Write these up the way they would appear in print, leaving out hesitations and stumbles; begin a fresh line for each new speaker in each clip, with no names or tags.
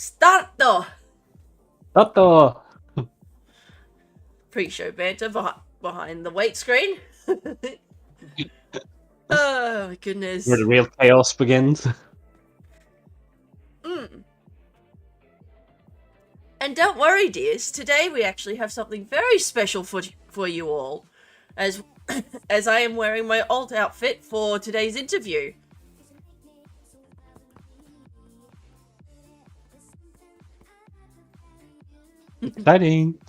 Starto!
Tato!
Pre-show banter behind the wait screen. Oh my goodness.
Where the real chaos begins.
And don't worry, dears. Today we actually have something very special for you all, as as I am wearing my alt outfit for today's interview.
Exciting!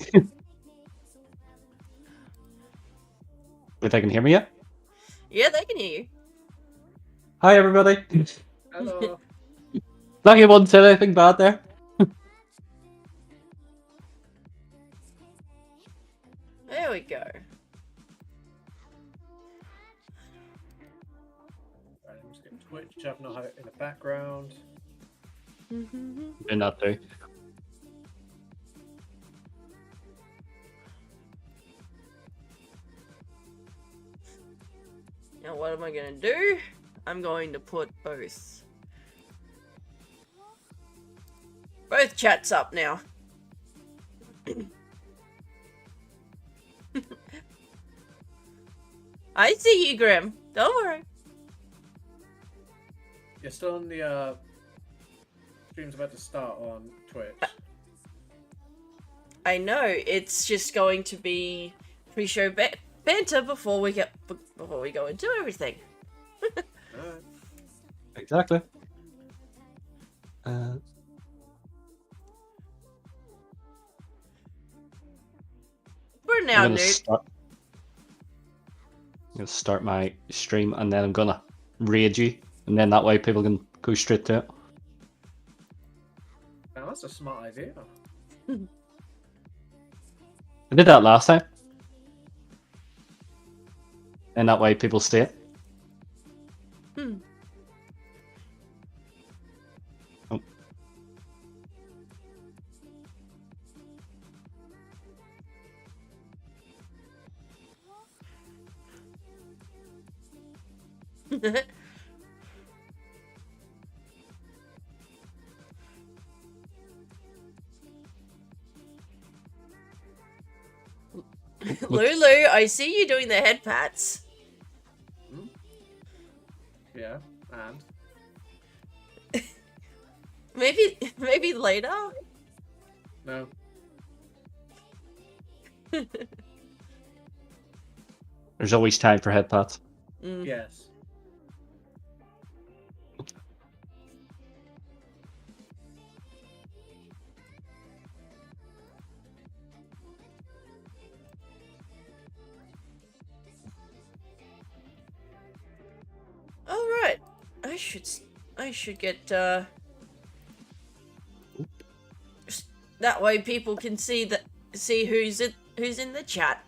Wait, they can hear me yet?
Yeah, they can hear you.
Hi, everybody!
Hello.
Lucky I wasn't saying anything bad there.
There we go.
Right, I'm just getting Twitch up now in the background.
Did not do.
Now what am I gonna do? I'm going to put both chats up now. I see you, Grim. Don't worry.
You're still on the stream's about to start on Twitch.
I know, it's just going to be pre-show banter before we go into everything.
Alright.
Exactly.
We're now
I'm
new.
gonna start my stream and then I'm gonna raid you, and then that way people can go straight to it.
Now that's a smart idea.
I did that last time. And that way people stay.
Hmm.
Oh.
Lulu, I see you doing the head pats.
Hmm? Yeah, and
Maybe later.
no.
There's always time for head pats.
Mm.
Yes.
All right. I should get that way people can see who's in the chat.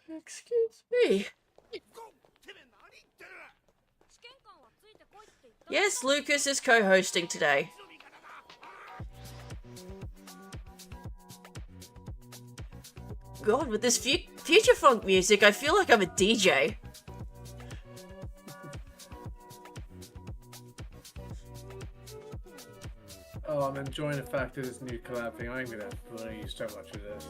Excuse me. Yes, Lucas is co-hosting today. God, with this future funk music, I feel like I'm a DJ.
Oh, I'm enjoying the fact of this new collab thing. I'm gonna play so much of this.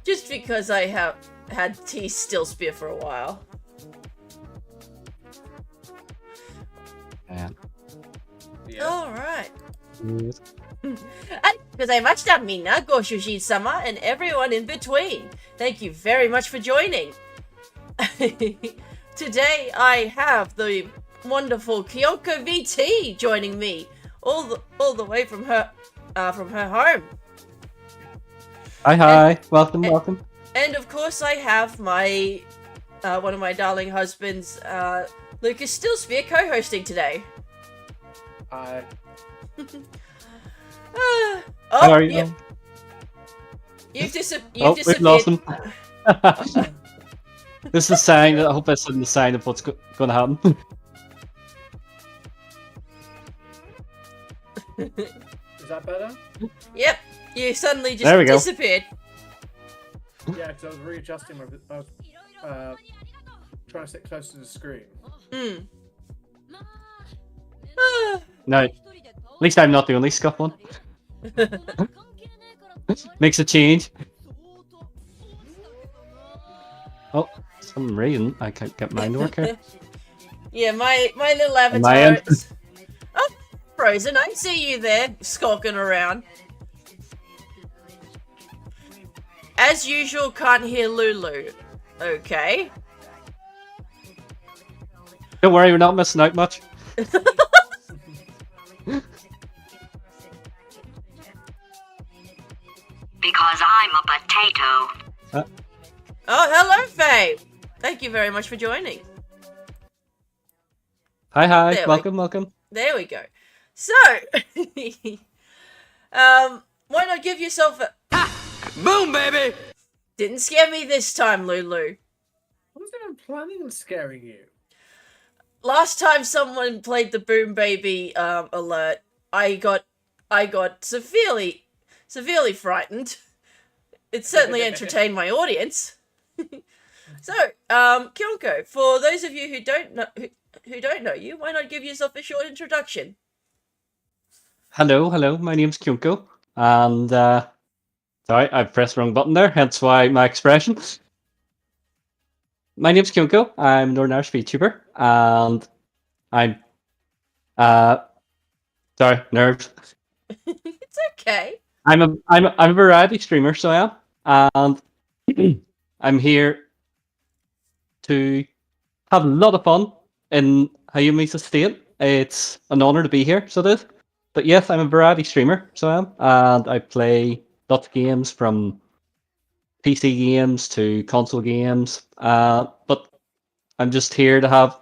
Just because I have had T Still Spear for a while.
Yeah.
Alright.
Yes.
Gozaimashita minna, Goshushi-sama, and everyone in between. Thank you very much for joining. Today I have the wonderful Kyonko VT joining me, all the way from her home.
Hi, welcome.
And of course I have my one of my darling husbands, Lucas Stillspear, co-hosting today.
Hi.
How are you?
You've
We've
disappeared.
lost him. This is a sign. I hope that's the sign of what's going to happen.
Is that better?
Yep, you suddenly just
There we go.
disappeared.
Yeah, because I was readjusting I was trying to sit close to the screen.
Hmm.
No, at least I'm not the only scuff one. Makes a change. Oh, for some reason I can't get mine to work here.
Yeah, my little
On my
avatar.
end.
Oh, Frozen, I see you there, skulking around. As usual, can't hear Lulu. Okay.
Don't worry, we're not missing out much.
Because I'm a potato.
Oh, hello, Faye. Thank you very much for joining.
Hi,
There we-
welcome.
There we go. So, why not give yourself a...
Boom, baby!
Didn't scare me this time, Lulu.
I wasn't even planning on scaring you.
Last time someone played the Boom Baby alert, I got severely frightened. It certainly entertained my audience. So, Kyonko, for those of you who don't know you, why not give yourself a short introduction?
Hello, my name's Kyonko, and sorry, I pressed the wrong button there, hence why my expression. My name's Kyonko, I'm Northern Irish VTuber, and I'm sorry, nerves.
It's okay.
I'm a variety streamer, so I am, and I'm here to have a lot of fun in Hayami's estate. It's an honor to be here, so it is. But yes, I'm a variety streamer, so I am, and I play lots of games from PC games to console games. But I'm just here to have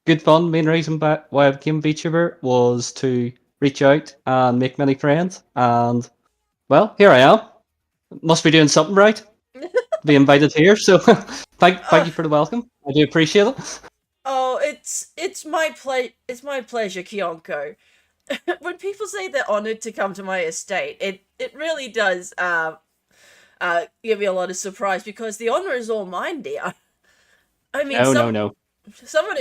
good fun. Main reason why I became a VTuber was to reach out and make many friends, and well, here I am. Must be doing something right to be invited here. So thank you for the welcome. I do appreciate it.
Oh, it's my pleasure, Kyonko. When people say they're honored to come to my estate, it really does give me a lot of surprise because the honor is all mine, dear. I mean,
No.
someone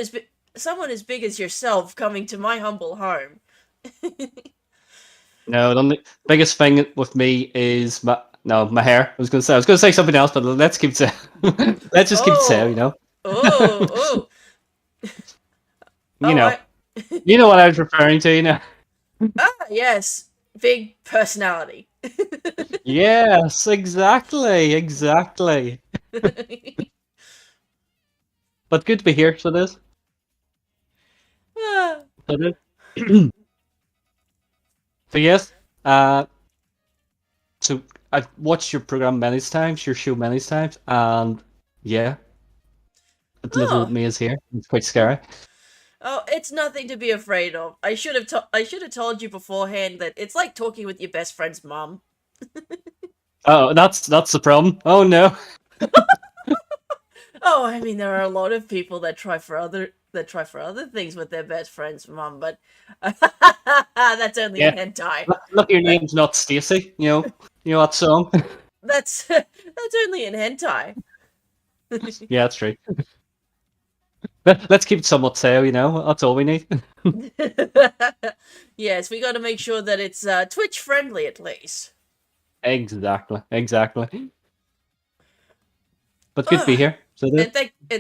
as big as yourself coming to my humble home.
No, the only biggest thing with me is my hair. I was gonna say something else, but let's keep it. Let's just keep it safe, you know.
Oh.
You know, you know what I was referring to, you know.
Yes, big personality.
Yes, exactly. But good to be here. So this.
Ah,
So this. So yes. So I've watched your program many times, your show many times, and yeah, little
Oh.
me is here. It's quite scary.
Oh, it's nothing to be afraid of. I should have told you beforehand that it's like talking with your best friend's mum.
Oh, that's the problem. Oh no.
Oh, I mean, there are a lot of people that try for other things with their best friend's mum, but that's only
Yeah.
in hentai.
Look, your name's not Stacy. You know that song.
That's only in hentai.
Yeah, that's true. Let's keep it somewhat safe, you know. That's all we need.
Yes, we got to make sure that it's Twitch friendly at least.
Exactly. But good to be here. So
And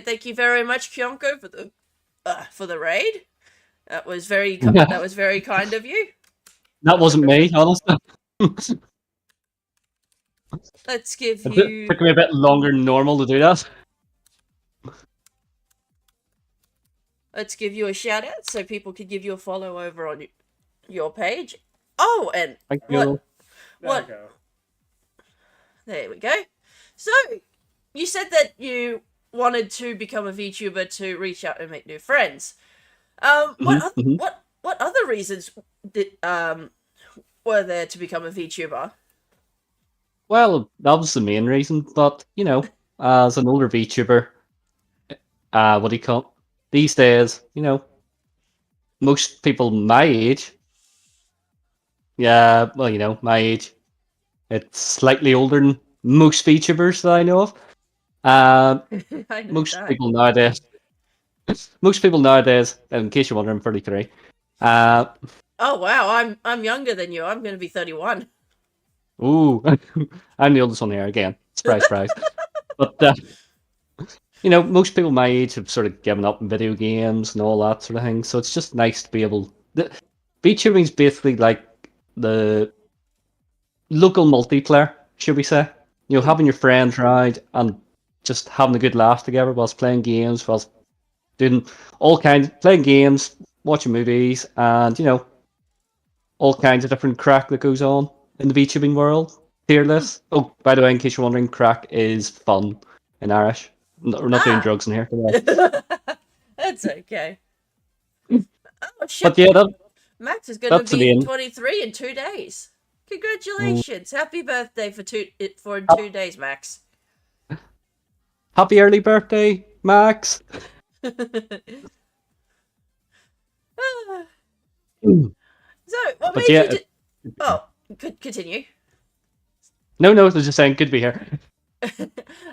thank you very much, Kyonko, for the raid. That was very kind of you.
that wasn't me, honestly.
Let's give
It
you.
took me a bit longer than normal to do that.
Let's give you a shout out so people can give you a follow over on your page. Oh, and
Thank
what?
you.
There
What?
we go.
There we go. So, you said that you wanted to become a VTuber to reach out and make new friends.
Mhm.
What other reasons were there to become a VTuber?
Well, that was the main reason, but you know, as an older VTuber, what do you call it? These days, you know, most people my age Yeah, well, you know, my age. It's slightly older than most VTubers that I know of.
I know
Most
that.
people nowadays. Most people nowadays, in case you're wondering, I'm 33. Uh,
Oh wow, I'm younger than you. I'm going to be 31.
ooh, I'm the oldest one here again. Surprise, surprise. But you know, most people my age have sort of given up on video games and all that sort of thing. So it's just nice to be able. VTubing is basically like the local multiplayer, should we say? You know, having your friends around and just having a good laugh together whilst playing games, whilst doing all kinds, playing games, watching movies, and you know, all kinds of different crack that goes on in the VTubing world. Tier list. Oh, by the way, in case you're wondering, crack is fun in Irish. We're not doing
Ah.
drugs in here.
That's okay. Oh shit,
But yeah,
Max is going to
that's the
be
main.
23 in 2 days.
Mm.
Congratulations. Happy birthday for in
Hap-
2 days, Max.
Happy early birthday, Max. Mm.
So, what
But
made
yeah,
you Oh, continue.
no, I was just saying, good to be here.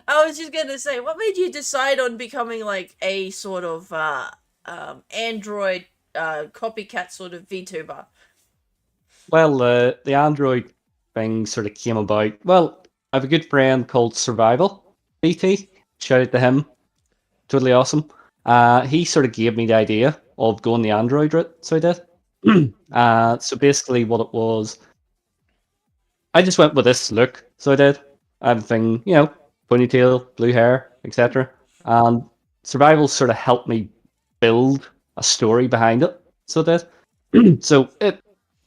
I was just going to say, what made you decide on becoming like a sort of Android copycat sort of VTuber?
Well, the Android thing sort of came about. Well, I have a good friend called Survival BT. Shout out to him. Totally awesome. He sort of gave me the idea of going the Android route, so I did. So basically, what it was, I just went with this look, so I did. Everything, you know, ponytail, blue hair, etc. And Survival sort of helped me build a story behind it, so I did. So,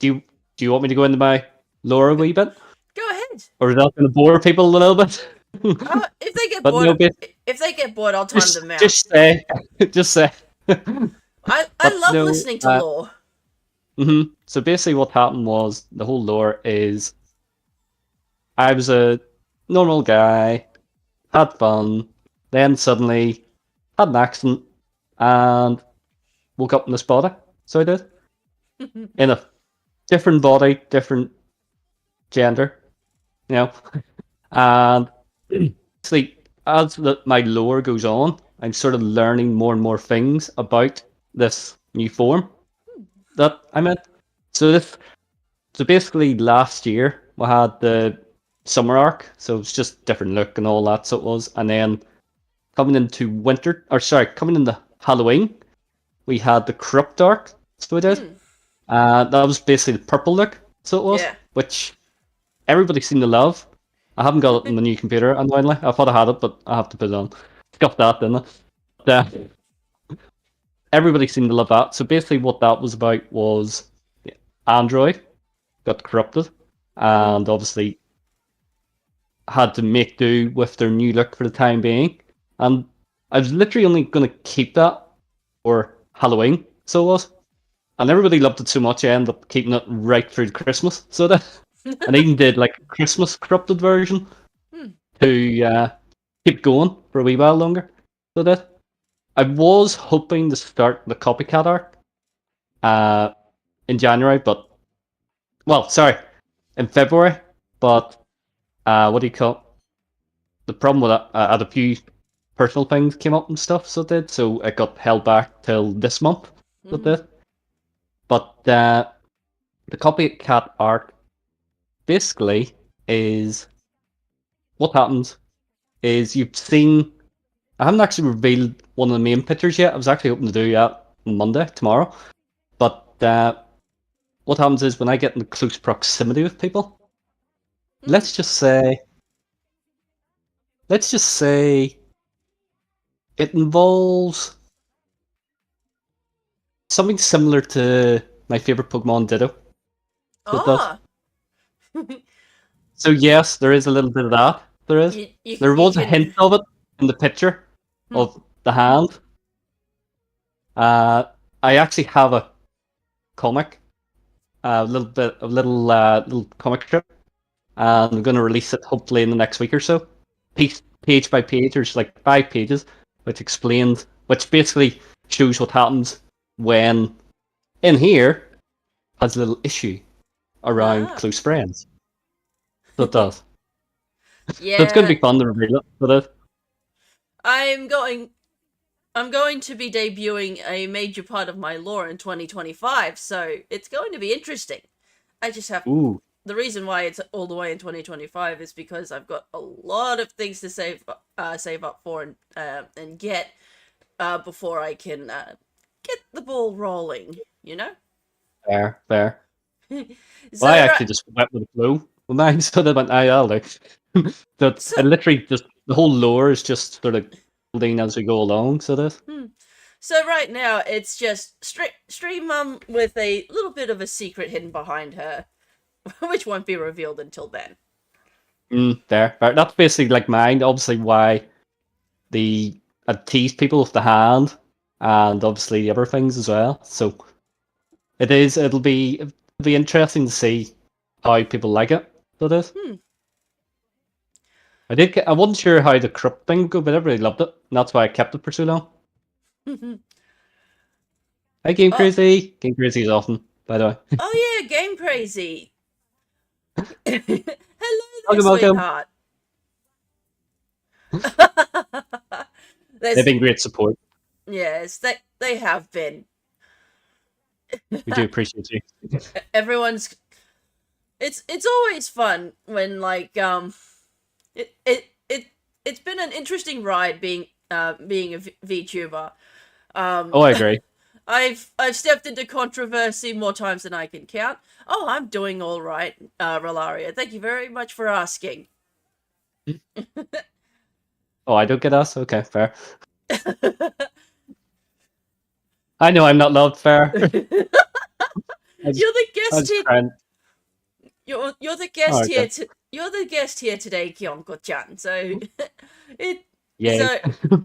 do you want me to go into my lore a wee bit,
Go ahead.
or is that going to bore people a little bit?
If they get
But
bored,
no,
I'll time them out.
just say, just say.
I
But
love
no,
listening to lore.
So basically, what happened was the whole lore is I was a normal guy, had fun, then suddenly had an accident and woke up in this body. So I did in a different body, different gender, you know. And basically, as my lore goes on, I'm sort of learning more and more things about this new form that I'm in. So basically, last year we had the summer arc, so it's just different look and all that. So it was, and then coming into winter, or sorry, coming into Halloween, we had the corrupt arc. So we did. That was basically the purple look. So it was,
Yeah.
which everybody seemed to love. I haven't got it on the new computer, annoyingly. I thought I had it, but I have to put it on. Scuffed that, didn't I? But, everybody seemed to love that. So basically, what that was about was Android got corrupted, and obviously had to make do with their new look for the time being. And I was literally only going to keep that for Halloween, so it was. And everybody loved it so much, I ended up keeping it right through Christmas. So that, and I even did like a Christmas corrupted version to keep going for a wee while longer. So that I was hoping to start the copycat arc in January, but well, sorry, in February. But what do you call it? The problem with that? I had a few personal things came up and stuff, so it did. So it got held back till this month. So it did. But the copycat arc basically is what happens is you've seen. I haven't actually revealed one of the main pictures yet. I was actually hoping to do that on Monday, tomorrow. But what happens is when I get in close proximity with people, let's just say it involves something similar to my favorite Pokemon Ditto. So it does. So yes, there is a little bit of that. There is. There was a hint of it in the picture of the hand. I actually have a comic, a little comic strip, and I'm going to release it hopefully in the next week or so. Page by page, there's like 5 pages, which basically shows what happens when in here has a little issue around
Ah.
close friends. So it does.
Yeah.
So it's going to be fun to reveal it for this.
I'm going to be debuting a major part of my lore in 2025, so it's going to be interesting. I just have
Ooh.
the reason why it's all the way in 2025 is because I've got a lot of things to save up for and get before I can get the ball rolling. You know.
Fair, fair.
So
Well, I actually just went with the flow with mine, so that went, I'll do. That
So-
it literally just the whole lore is just sort of building as we go along. So this.
So right now it's just stream mum with a little bit of a secret hidden behind her, which won't be revealed until then.
Fair, fair. That's basically like mine. Obviously, why I tease people with the hand, and obviously the other things as well. So it'll be interesting to see how people like it. So it is. I wasn't sure how the corrupt thing would go, but everybody loved it, and that's why I kept it for so long. Hi, Game Crazy. Game Crazy is awesome, by the way.
Oh yeah, Game Crazy. Hello there,
Welcome.
sweetheart.
They've been great support.
Yes, they have been.
We do appreciate you.
Everyone's. It's always fun when it's been an interesting ride being a VTuber.
Oh, I agree.
I've stepped into controversy more times than I can count. Oh, I'm doing all right, Rolaria. Thank you very much for asking.
Oh, I don't get us? Okay, fair. I know I'm not loved, fair.
You're the guest here. You're the guest
okay.
here. You're the guest here today, Kyonko-chan. So
Yeah. So...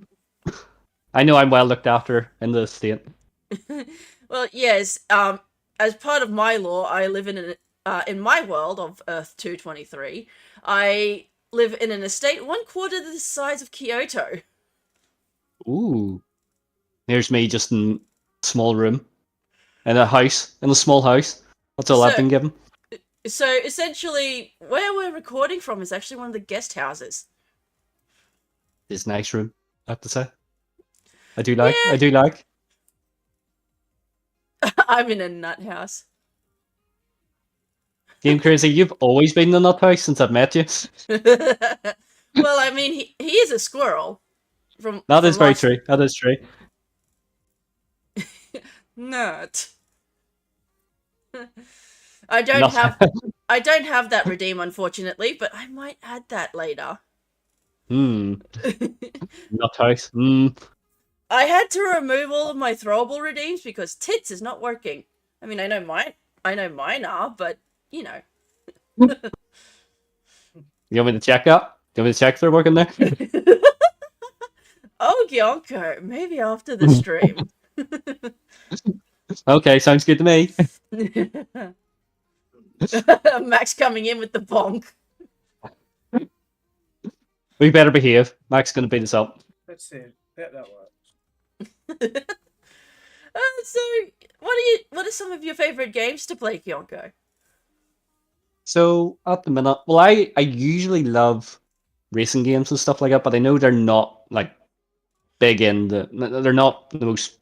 I know I'm well looked after in the state.
Well, yes. As part of my lore, I live in my world of Earth 223. I live in an estate 1/4 the size of Kyoto.
Ooh. Here's me just in a small room. In a small house. That's all I've been given.
So essentially, where we're recording from is actually one of the guest houses.
It's a nice room, I have to say. I do like.
I'm in a nut house.
Game Crazy, you've always been in the nut house since I've met you.
Well, I mean, he is a squirrel.
That is very true. That is true.
Nut. I don't have that redeem, unfortunately, but I might add that later.
Nut house.
I had to remove all of my throwable redeems because tits is not working. I mean, I know mine are, but you know.
You want me to check that? Do you want me to check if they're working there?
Oh, Kyonko, maybe after the stream.
Okay, sounds good to me.
Max coming in with the bonk.
We better behave. Mac's gonna beat us up.
Let's see. Yeah, that works.
So, what are some of your favorite games to play, Kyonko?
So at the minute, well, I usually love racing games and stuff like that, but I know they're not like big in they're not the most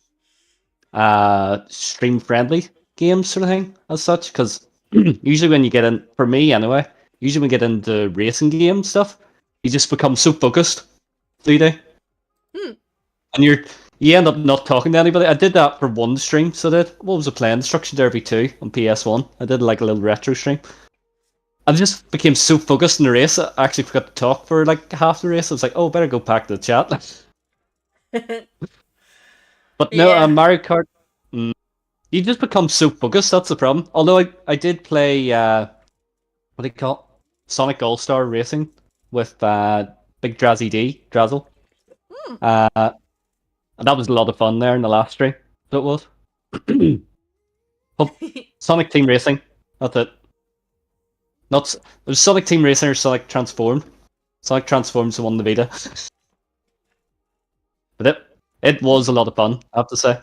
stream friendly games sort of thing as such. Because usually when you get in, for me anyway, usually when you get into racing game stuff, you just become so focused, do they? And you end up not talking to anybody. I did that for one stream, so I did. What was it, playing Destruction Derby 2 on PS1? I did like a little retro stream. I just became so focused in the race, I actually forgot to talk for like half the race. I was like, oh, better go back to the chat. But no,
Yeah.
Mario Kart, you just become so focused, that's the problem. Although I did play, what do you call it? Sonic All-Star Racing with Big Drazzle. And that was a lot of fun there in the last stream. So it was. Sonic Team Racing, that's it. It was Sonic Team Racing or Sonic Transformed. Sonic Transformed's the one in the Vita. But it was a lot of fun, I have to say.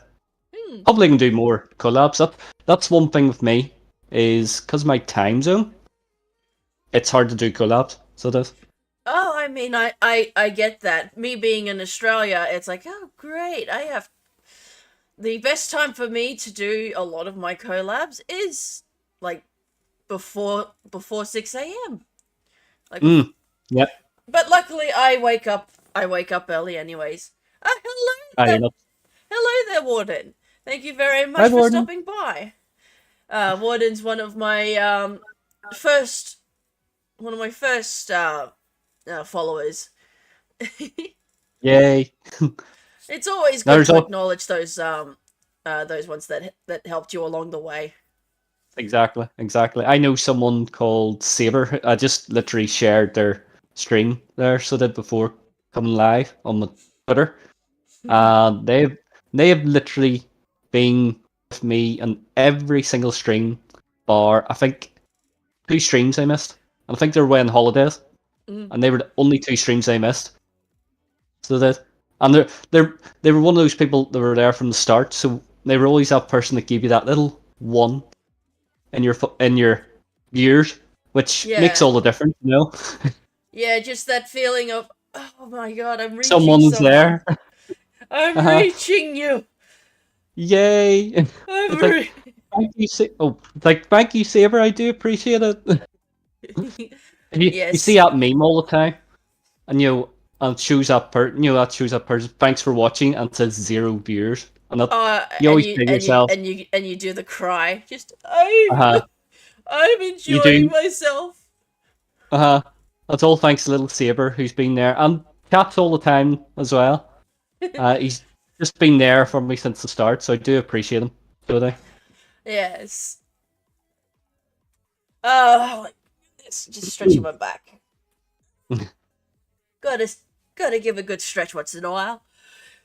Hopefully I can do more collabs. That's one thing with me. is because my time zone. It's hard to do collabs, so it is.
Oh, I mean, I get that. Me being in Australia, it's like, oh, great. I have the best time for me to do a lot of my collabs is like before 6 a.m. Like,
Yep.
but luckily I wake up early anyways. Hello there, hello there, Warden. Thank you very much
Hi,
for
Warden.
stopping by. Warden's one of my first followers.
Yay.
It's always good
There's
to
al-
acknowledge those ones that helped you along the way.
Exactly. I know someone called Saber. I just literally shared their stream there, so that before coming live on my Twitter, they have literally been with me on every single stream, bar I think 2 streams I missed. And I think they were away on holidays,
Mm.
and they were the only 2 streams I missed. So that, and they were one of those people that were there from the start. So they were always that person that gave you that little one in your years, which makes
Yeah.
all the difference, you know.
Yeah, just that feeling of, oh my god, I'm reaching
Someone's
someone.
there.
I'm
Uh-huh.
reaching you.
Yay!
I'm
It's like, thank you, thank you, Saber. I do appreciate it. You
Yes.
see that meme all the time, and and shows that person. Thanks for watching, and it says 0 viewers. And that, you always say to yourself,
and you do the cry. Just
uh-huh,
I'm
you
enjoying
do,
myself.
uh-huh. That's all thanks to little Saber who's been there, and Cat's all the time as well. He's just been there for me since the start, so I do appreciate him. Do they?
Yes. Like this, just stretching my back. Gotta give a good stretch once in a while.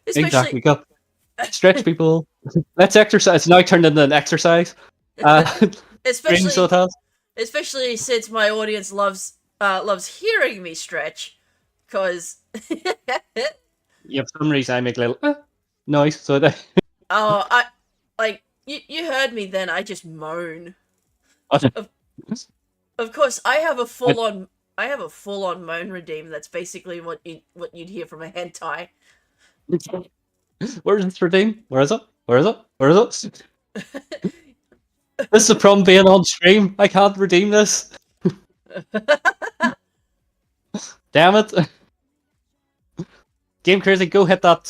Exactly. Go stretch, people. Let's exercise. It's now turned into an exercise. Stream, so it has.
Especially since my audience loves hearing me stretch, cause
Yeah, for some reason I make a little noise, so that.
oh, I like you heard me then. I just moan. Of course, I have a full on moan redeem. That's basically what you'd hear from a hentai.
Where is this redeem? Where is it? Where is it? Where is it? This is the problem being on stream. I can't redeem this. Damn it! Game Crazy, go hit that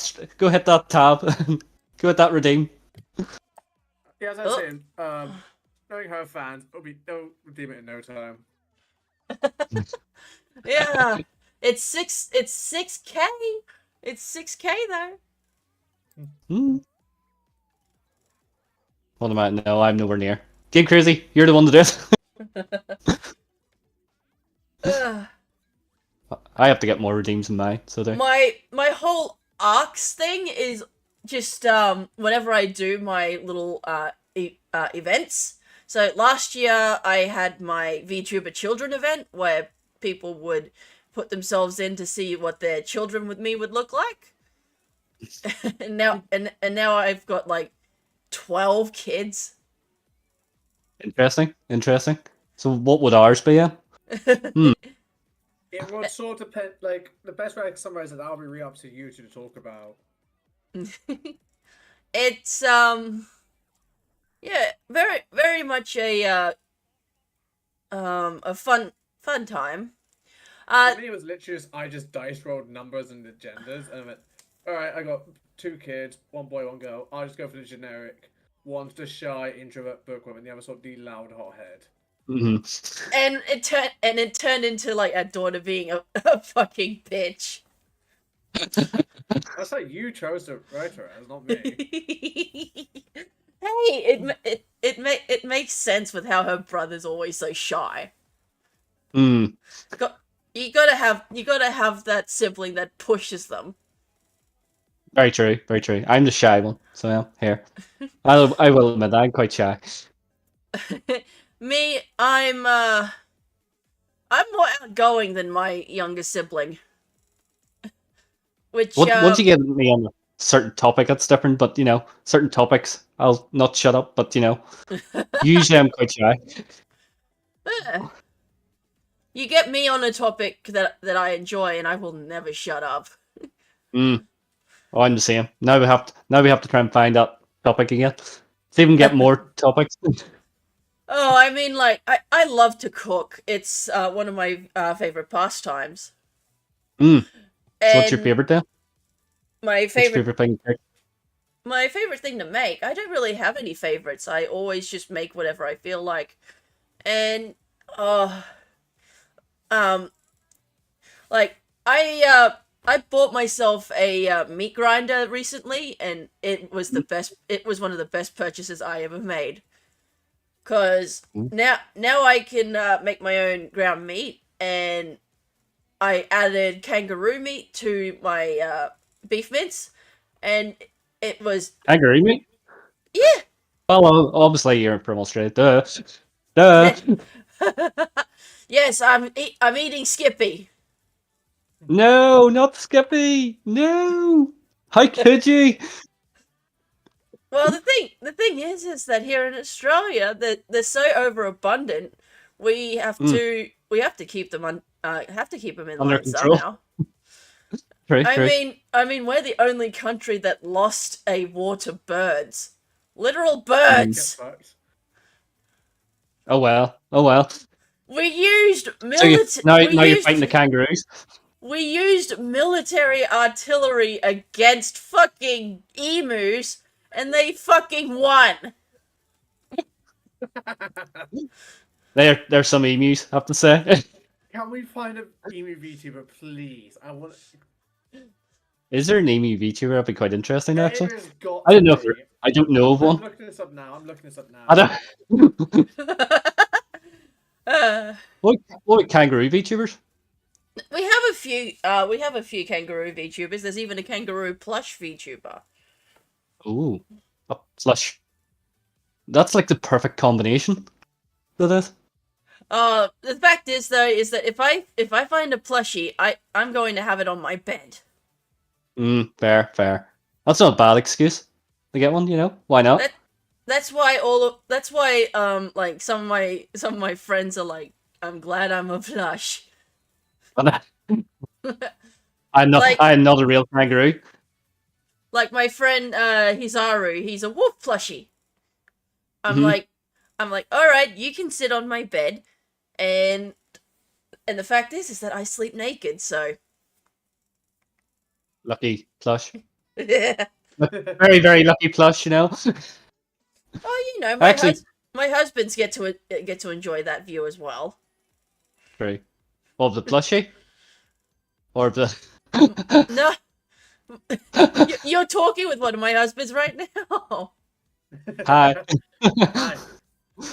tab. Go hit that redeem.
Yeah, as I was saying, knowing her fans, they'll redeem it in no time.
Yeah, it's 6K. It's 6K though.
What am I? No, I'm nowhere near. Game Crazy, you're the one to do it. I have to get more redeems than mine, so there.
My whole arcs thing is just whenever I do my little events. So last year I had my VTuber Children event where people would put themselves in to see what their children with me would look like. and now I've got like 12 kids.
Interesting. So what would ours be?
It would sort of depend. Like the best way I can summarize it, that'll be really up to you to talk about.
It's yeah, very much a fun time.
For me, it was literally I just dice rolled numbers and the genders, and I went, all right, I got 2 kids, 1 boy, 1 girl. I'll just go for the generic. One's the shy introvert bookworm, and the other sort of the loud hothead.
Mm-hmm.
And it turned into like a daughter being a fucking bitch.
That's how you chose to write her as, not me.
Hey, it makes sense with how her brother's always so shy.
Mm.
You gotta have that sibling that pushes them.
Very true. I'm the shy one, so yeah, here. I will admit I'm quite shy.
Me, I'm more outgoing than my younger sibling. Which
Once you get me on certain topic that's different, but certain topics I'll not shut up. But usually I'm quite shy.
Yeah. You get me on a topic that I enjoy, and I will never shut up.
Mm. Oh, I'm the same. Now we have to try and find that topic again. Let's even get more topics.
Oh, I mean, like, I love to cook. It's one of my favorite pastimes.
So what's your
And
favorite then?
My
What's your
favorite,
favorite thing?
my favorite thing to make. I don't really have any favorites. I always just make whatever I feel like, and like I bought myself a meat grinder recently, and it was the best. It was one of the best purchases I ever made. Cause now I can make my own ground meat, and I added kangaroo meat to my beef mince, and it was
Kangaroo meat?
yeah.
Well, obviously you're from Australia. Duh. Duh.
Yes, I'm eating Skippy.
No, not Skippy. No. How could you?
Well, the thing is that here in Australia, that they're so overabundant, we have to keep them in
Under
line
control.
somehow.
True.
I mean, we're the only country that lost a war to birds, literal birds.
Get fucked.
Oh well.
We used
So now you're fighting the kangaroos.
We used military artillery against fucking emus, and they fucking won.
There's some emus, I have to say.
Can we find an emu VTuber, please? I want.
Is there an emu VTuber? That'd be quite interesting, actually.
There has got
I don't know.
to be.
I don't know of
I'm
one.
looking this up now.
I don't.
Uh,
What kangaroo VTubers?
we have a few. We have a few kangaroo VTubers. There's even a kangaroo plush VTuber.
Ooh, a plush. That's like the perfect combination. That is.
The fact is though, is that if I find a plushie, I'm going to have it on my bed.
Fair. That's not a bad excuse to get one. Why not?
That's why like some of my friends are like, I'm glad I'm a plush.
I'm not.
Like-
I'm not a real kangaroo.
Like my friend Hizaru, he's a wolf plushie. I'm
Mhm.
like, all right, you can sit on my bed, and the fact is that I sleep naked, so
Lucky plush.
oh,
Very, very lucky plush.
you know,
Actually-
my husbands get to enjoy that view as well.
True. Of the plushie, or of the.
No, you're talking with one of my husbands right now.
Hi.
Hi.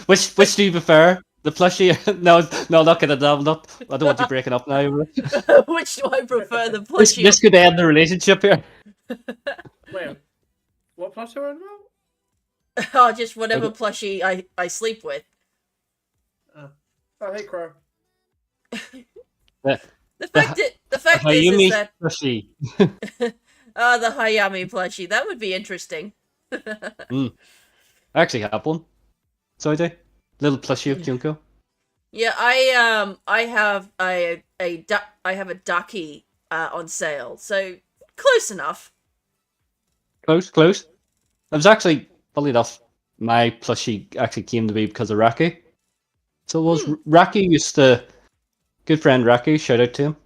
Which do you prefer? The plushie? No, not gonna. I don't want you breaking up now.
Which do I prefer, the plushie?
This could end the relationship here.
Wait, what plush are we on about?
Oh, just whatever plushie I sleep with.
Oh, hey, Crow.
The fact is
Hayami
that
plushie.
the Hayami plushie, that would be interesting.
I actually have one. So I do. Little plushie of Kyonko.
Yeah, I have a ducky on sale, so close enough.
Close. It was actually, funny enough, my plushie actually came to be because of Raku. So it was Raku used to, good friend Raku, shout out to him.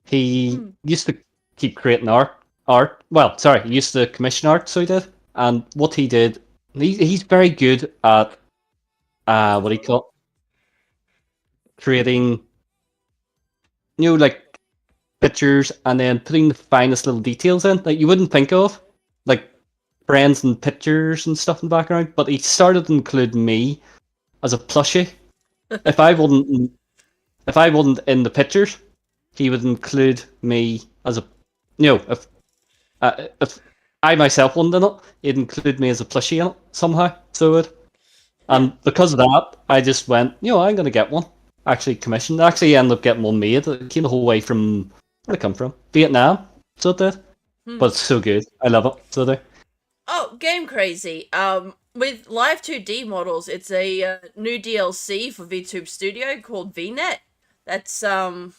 He used to keep creating art. Well, sorry, he used to commission art, so he did. And what he did, he's very good at what do you call it? Creating, like pictures and then putting the finest little details in that you wouldn't think of, like friends and pictures and stuff in the background. But he started to include me as a plushie. If I wasn't in the pictures, he would include me as a, if I myself wasn't in it, he'd include me as a plushie in it somehow. So it. And because of that, I just went, I'm going to get one. Actually commissioned. I actually ended up getting one made. It came the whole way from, where'd it come from? Vietnam. So it did. but it's so good. I love it. So there.
Oh, Game Crazy. With Live 2D models, it's a new DLC for VTube Studio called VNet. That's how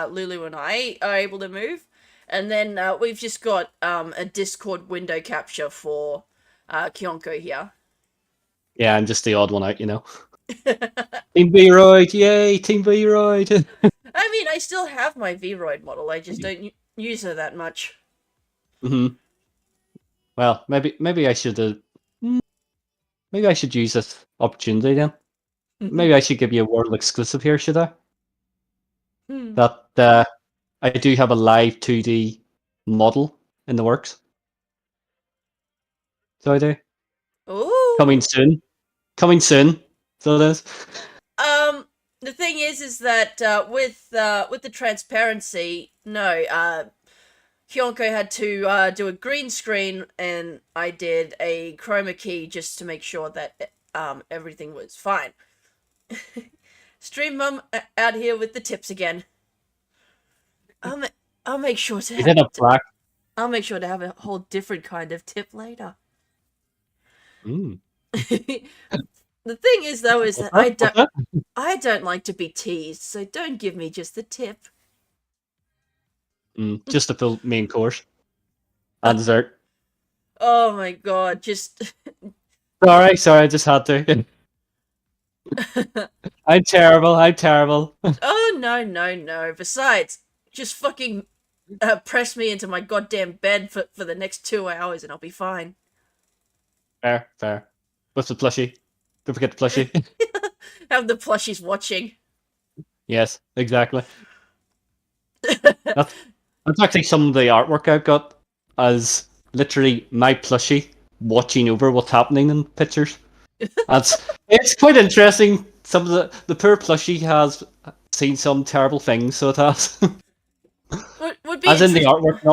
Lulu and I are able to move. And then we've just got a Discord window capture for Kyonko here.
Yeah, I'm just the odd one out, you know. Team V-Roid, yay! Team V-Roid.
I mean, I still have my V-Roid model. I just don't use her that much.
Well, maybe I should maybe I should use this opportunity then. Maybe I should give you a world exclusive here, should I? That I do have a live 2D model in the works. So I do.
Ooh.
Coming soon. Coming soon. So it is.
The thing is that with the transparency, no, Kyonko had to do a green screen, and I did a chroma key just to make sure that everything was fine. Stream mum out here with the tips again. I'll make sure to
Is it a black?
I'll make sure to have a whole different kind of tip later. The thing is, though, is that I don't like to be teased, so don't give me just the tip.
Just the full main course and dessert.
Oh my god! Just
Sorry, I just had to. I'm terrible.
oh no! Besides, just fucking press me into my goddamn bed for the next 2 hours, and I'll be fine.
Fair. What's the plushie? Don't forget the plushie.
Have the plushies watching.
Yes, exactly. That's actually some of the artwork I've got as literally my plushie watching over what's happening in pictures. It's quite interesting. Some of the poor plushie has seen some terrible things, so it has.
Would be
as in the artwork,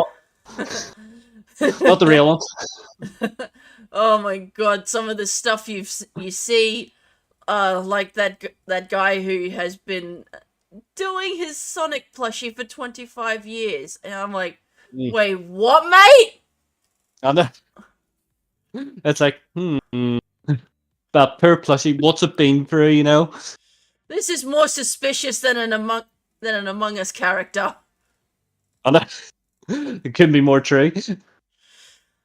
not the real ones.
Oh my god! Some of the stuff you see, like that guy who has been doing his Sonic plushie for 25 years, and I'm like, wait, what, mate?
And it's like, that poor plushie. What's it been through? You know.
This is more suspicious than an Among Us character.
And it couldn't be more true.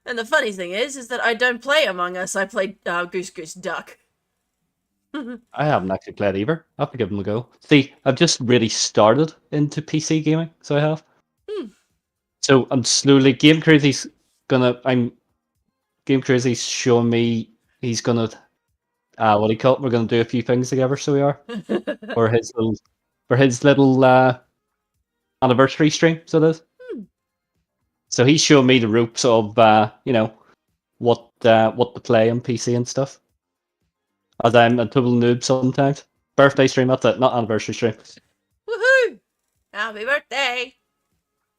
And the funny thing is that I don't play Among Us. I play Goose Goose Duck.
I haven't actually played either. I have to give them a go. See, I've just really started into PC gaming, so I have. So I'm slowly. Game Crazy's showing me he's gonna. What do you call it? We're gonna do a few things together, so we are for his little anniversary stream. So it is. So he's showing me the ropes of what to play on PC and stuff. As I'm a total noob sometimes. Birthday stream, that's it, not anniversary stream.
Woohoo! Happy birthday!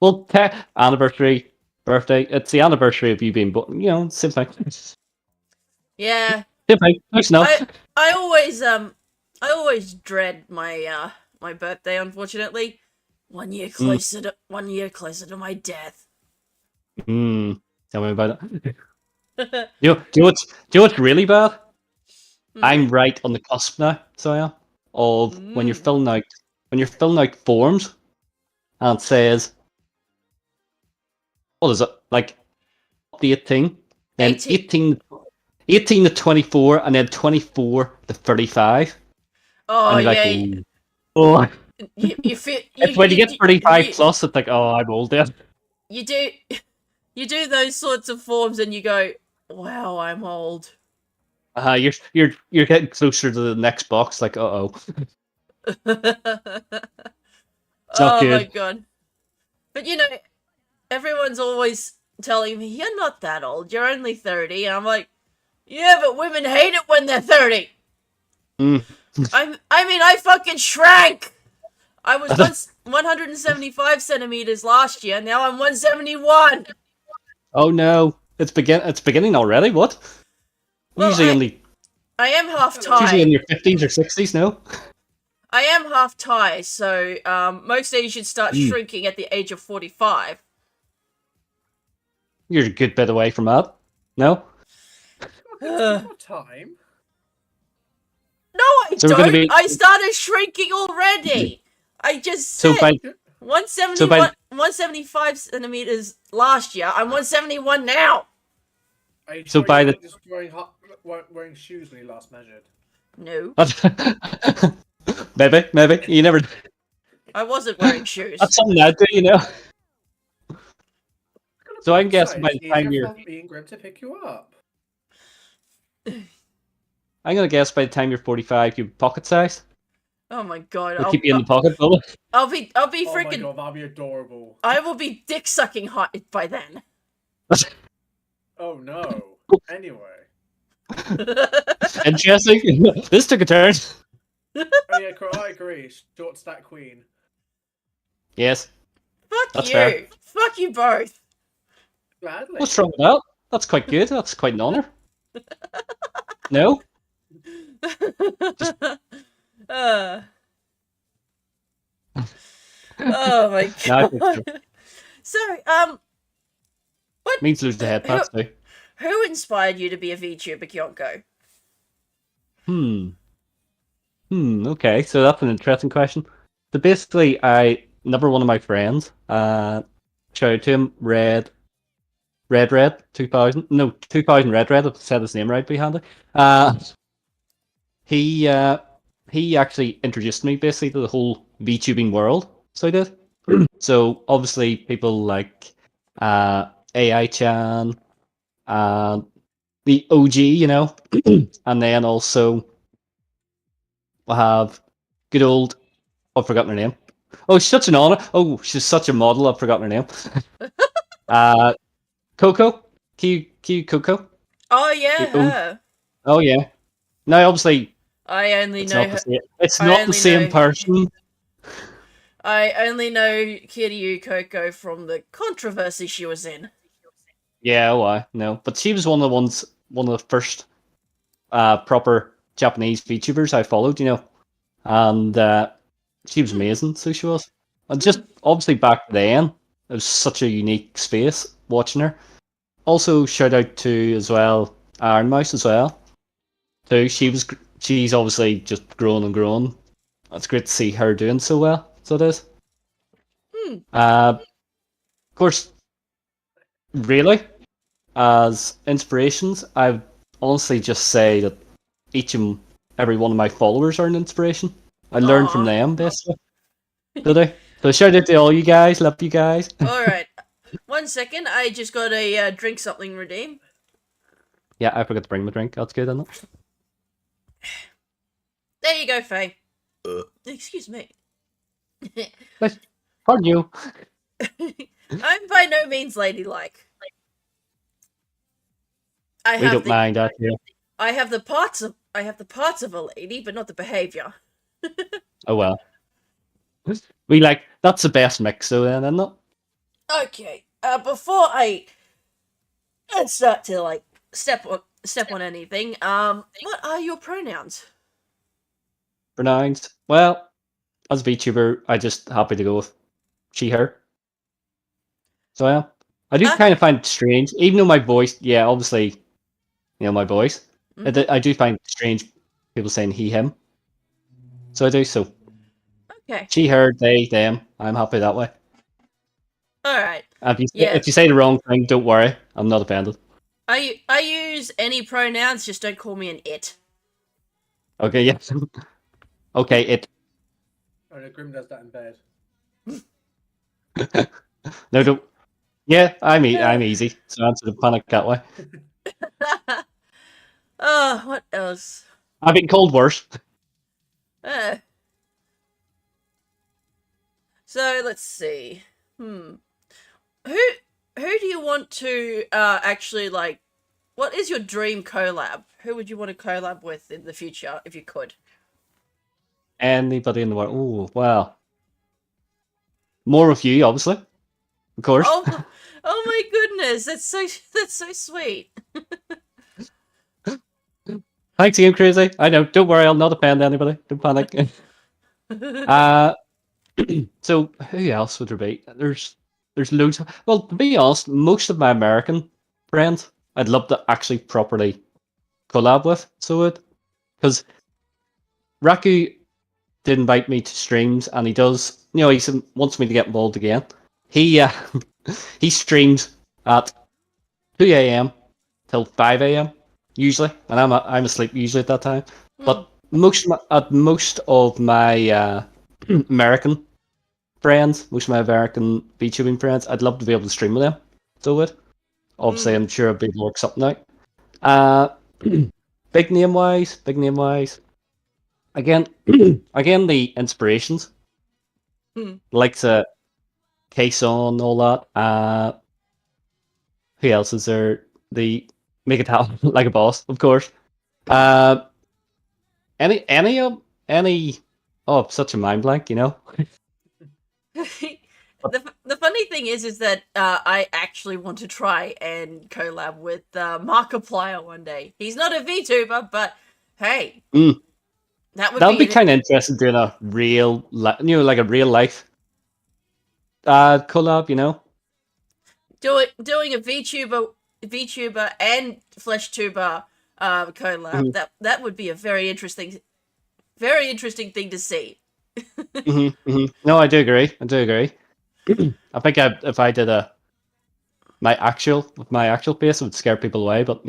Well, anniversary, birthday. It's the anniversary of you being born. You know, same thing.
Yeah.
Same thing. Nice enough.
I always dread my my birthday. Unfortunately, 1 year closer to my death.
Tell me about it. Do you know what's really bad? I'm right on the cusp now, so I am, of when you're filling out forms, and it says, what is it, like up to 18, then 18 to 24, and then 24 to 35.
Oh yeah.
Like, oh.
You feel
It's when you get 35 plus, it's like, oh, I'm old then.
You do those sorts of forms, and you go, wow, I'm old.
You're getting closer to the next box, like, uh-oh.
Oh
good.
my god. But everyone's always telling me, you're not that old, you're only 30. And I'm like, yeah, but women hate it when they're 30. I fucking shrank. I was once 175 centimeters last year, now I'm 171.
Oh no. It's beginning already, what?
Well,
Usually
I am half
usually
Thai.
in your 50s or 60s, no?
I am half Thai, so most days you should start shrinking at the age of 45.
You're a good bit away from that. No?
It's more time.
No, I
So we're
don't.
gonna be-
I started shrinking already. I just
So
said
by
171, 175 centimeters last year. I'm 171 now.
Are you
So
sure
by
you
the-
weren't just wearing shoes when you last measured?
No,
maybe you never.
I wasn't wearing shoes.
That's something I do, you know. So I can guess
Besides,
by the
it's
time
easier
you're,
for me and Grim to pick you up.
I'm gonna guess by the time you're 45, you're pocket sized.
Oh my god,
We'll keep you in the pocket, will we?
I'll be
Oh my
freaking.
god, that'd be adorable.
I will be dick sucking hot by then.
Oh no. Anyway.
Interesting. This took a turn.
Oh yeah, I agree. Short stack queen.
Yes.
Fuck
That's
you.
fair.
Fuck you both.
Gladly.
What's wrong with that? That's quite good. That's quite an honor. No?
uh. Oh my
No, I think
god. So,
Means lose the head pass too.
who inspired you to be a VTuber, Kyonko?
Okay, so that's an interesting question. So basically, number one of my friends, shout out to him, Red 2000. No, 2000 Red, I've said his name right behind it. He actually introduced me basically to the whole VTubing world. So he did. So obviously people like AI Chan, the OG, you know, and then also we'll have good old. I've forgotten her name. Oh, she's such an honor. Oh, she's such a model. I've forgotten her name. Coco, Coco.
Oh yeah,
The O-
her.
Oh yeah. Now obviously
I only
it's
know
not
her.
the same. It's
I
not the
only
same
know-
person.
I only know Kiryu Coco from the controversy she was in.
Yeah, why? No, but she was one of the first proper Japanese VTubers I followed. You know, and she was amazing. So she was. And just obviously back then, it was such a unique space watching her. Also, shout out to as well Iron Mouse as well. Too, she's obviously just grown and grown. It's great to see her doing so well. So it is. Of course, really, as inspirations, I honestly just say that each and every one of my followers are an inspiration. I learn from
Aw.
them, basically. Did I? So shout out to all you guys. Love you guys.
Alright. 1 second, I just got a drink something redeem.
Yeah, I forgot to bring my drink. That's good, isn't it?
There you go, Faye. Excuse me.
Pardon you.
I'm by no means ladylike. I
We
have
don't
the
mind that here.
I have the parts of a lady, but not the behavior.
Oh well. We like that's the best mix, though, then, isn't it?
Okay. Before I start to like step on anything, what are your pronouns?
Pronounced. Well, as a VTuber, I just happy to go with she, her. So yeah, I do
Ah.
kind of find it strange, even though my voice. Yeah, obviously, you know my voice. I do find it strange people saying he, him. So I do. So
Okay.
she, her, they, them. I'm happy that way.
All right.
And
Yeah.
if you say the wrong thing, don't worry. I'm not offended.
I use any pronouns, just don't call me an it.
Okay. Yeah. Okay. It.
Oh no, Grim does that in bed.
No. Don't. Yeah. I'm easy. So answer the panic that way.
Oh, what else?
I've been called worse.
So let's see. Who do you want to actually like? What is your dream collab? Who would you want to collab with in the future if you could?
Anybody in the world? Oh, well. More of you, obviously. Of course.
Oh, oh my goodness, that's so sweet.
Thanks, Game Crazy. I know. Don't worry, I'll not offend anybody. Don't panic. So who else would there be? There's there's loads. Well, to be honest, most of my American friends, I'd love to actually properly collab with. So it because Raku did invite me to streams, and he does. He wants me to get involved again. He he streams at 2 a.m. till 5 a.m. usually, and I'm asleep usually at that time. But most of my American friends, most of my American VTubing friends, I'd love to be able to stream with them. So would obviously, I'm sure I'll be able to work something out. Big name wise, again, again the inspirations, like K-Son, all that. Who else is there? The Make It Happen Like a Boss, of course. Any oh, such a mind blank,
The funny thing is that I actually want to try and collab with Markiplier one day. He's not a VTuber, but hey, that would
be kind of interesting doing a real, like a real life collab,
doing a VTuber and FleshTuber collab. That would be a very interesting thing to see.
No, I do agree. I think if I did my actual face, it would scare people away. But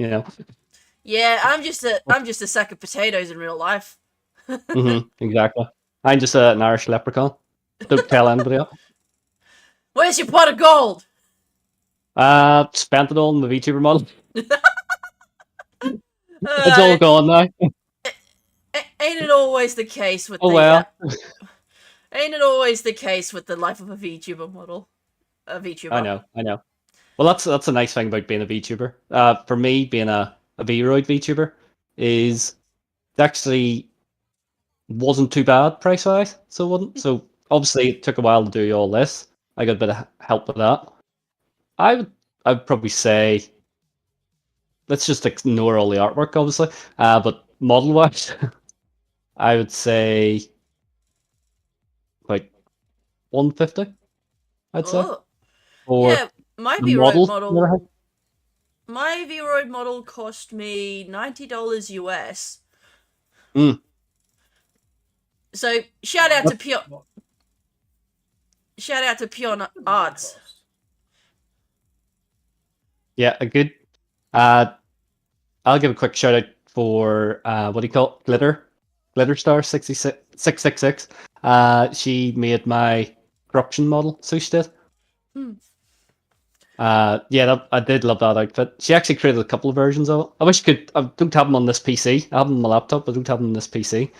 Yeah, I'm just a sack of potatoes in real life.
Exactly. I'm just an Irish leprechaun. Don't tell anybody else.
Where's your pot of gold?
Spent it all in the VTuber model. It's all gone now.
Ain't it always the case with ain't it always the case with the life of a VTuber model? A VTuber.
I know. Well, that's a nice thing about being a VTuber. For me, being a V-Roid VTuber is it actually wasn't too bad price wise. So it wasn't. So obviously it took a while to do all this. I got a bit of help with that. I'd probably say let's just ignore all the artwork, obviously. But model wise, I would say like 150. I'd say. Or
yeah, my V-Roid model cost me $90 US. So shout out to Pion Arts.
Yeah, a good. I'll give a quick shout out for what do you call it? Glitter Star 666. She made my corruption model, so she did. Yeah, I did love that outfit. She actually created a couple of versions of it. I wish I don't have them on this PC. I have them on my laptop, but I don't have them on this PC.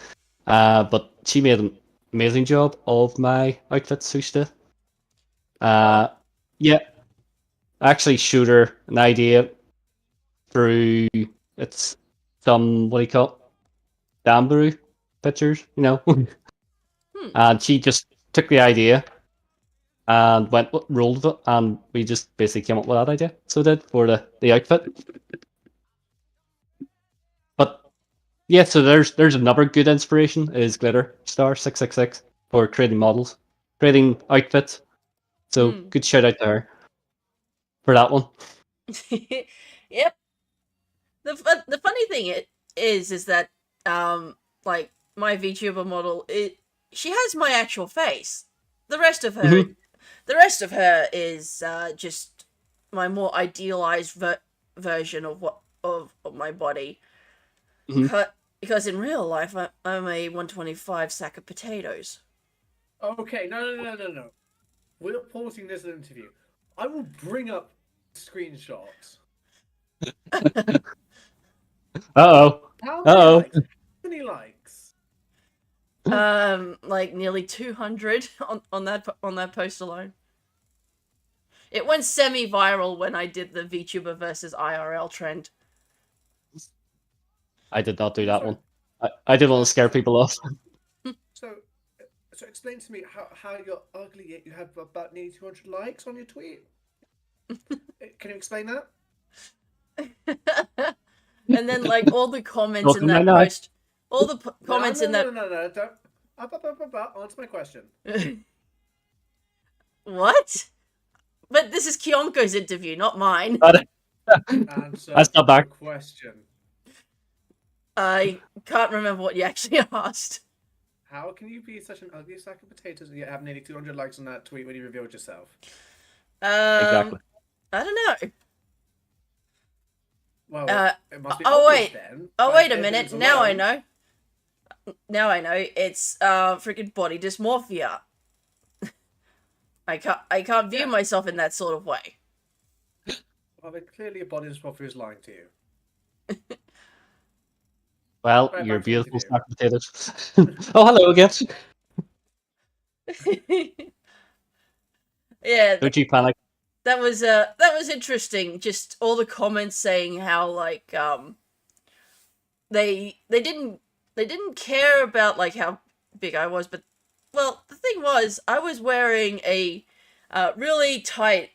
But she made an amazing job of my outfit, so she did. Yeah, I actually showed her an idea through some what do you call it? Dambaru pictures, and she just took the idea and rolled with it, and we just basically came up with that idea. So did for the outfit. But yeah, so there's another good inspiration is Glitter Star 666 for creating models, creating outfits. So good shout out to her for that one.
Yep. The funny thing is that like my VTuber model, she has my actual face. The rest of her is just my more idealized version of my body. Because in real life, I'm a 125 sack of potatoes.
Okay, no. We're pausing this interview. I will bring up screenshots.
Uh-oh.
How many likes?
Like nearly 200 on that post alone. It went semi-viral when I did the VTuber versus IRL trend.
I did not do that one. I didn't want to scare people off.
So explain to me how you're ugly yet you have about nearly 200 likes on your tweet. Can you explain that?
And then like all the comments in that post, all the comments in that.
No, don't. Answer my question.
What? But this is Kyonko's interview, not mine.
Answer
That's not back.
the question.
I can't remember what you actually asked.
How can you be such an ugly sack of potatoes and yet have nearly 200 likes on that tweet when you revealed yourself?
Exactly.
I don't know.
Well, it must be
oh,
obvious
wait.
then.
Oh,
by
wait a
evidence
minute. Now I
alone.
know. Now I know. It's freaking body dysmorphia. I can't view
Yeah.
myself in that sort of way.
Well, then clearly your body dysmorphia is lying to you.
Well,
Right,
you're
back to the
beautiful
interview.
sack of potatoes. Oh, hello again.
Yeah,
Don't you panic.
that was interesting. Just all the comments saying how like they didn't care about like how big I was, but well, the thing was I was wearing a really tight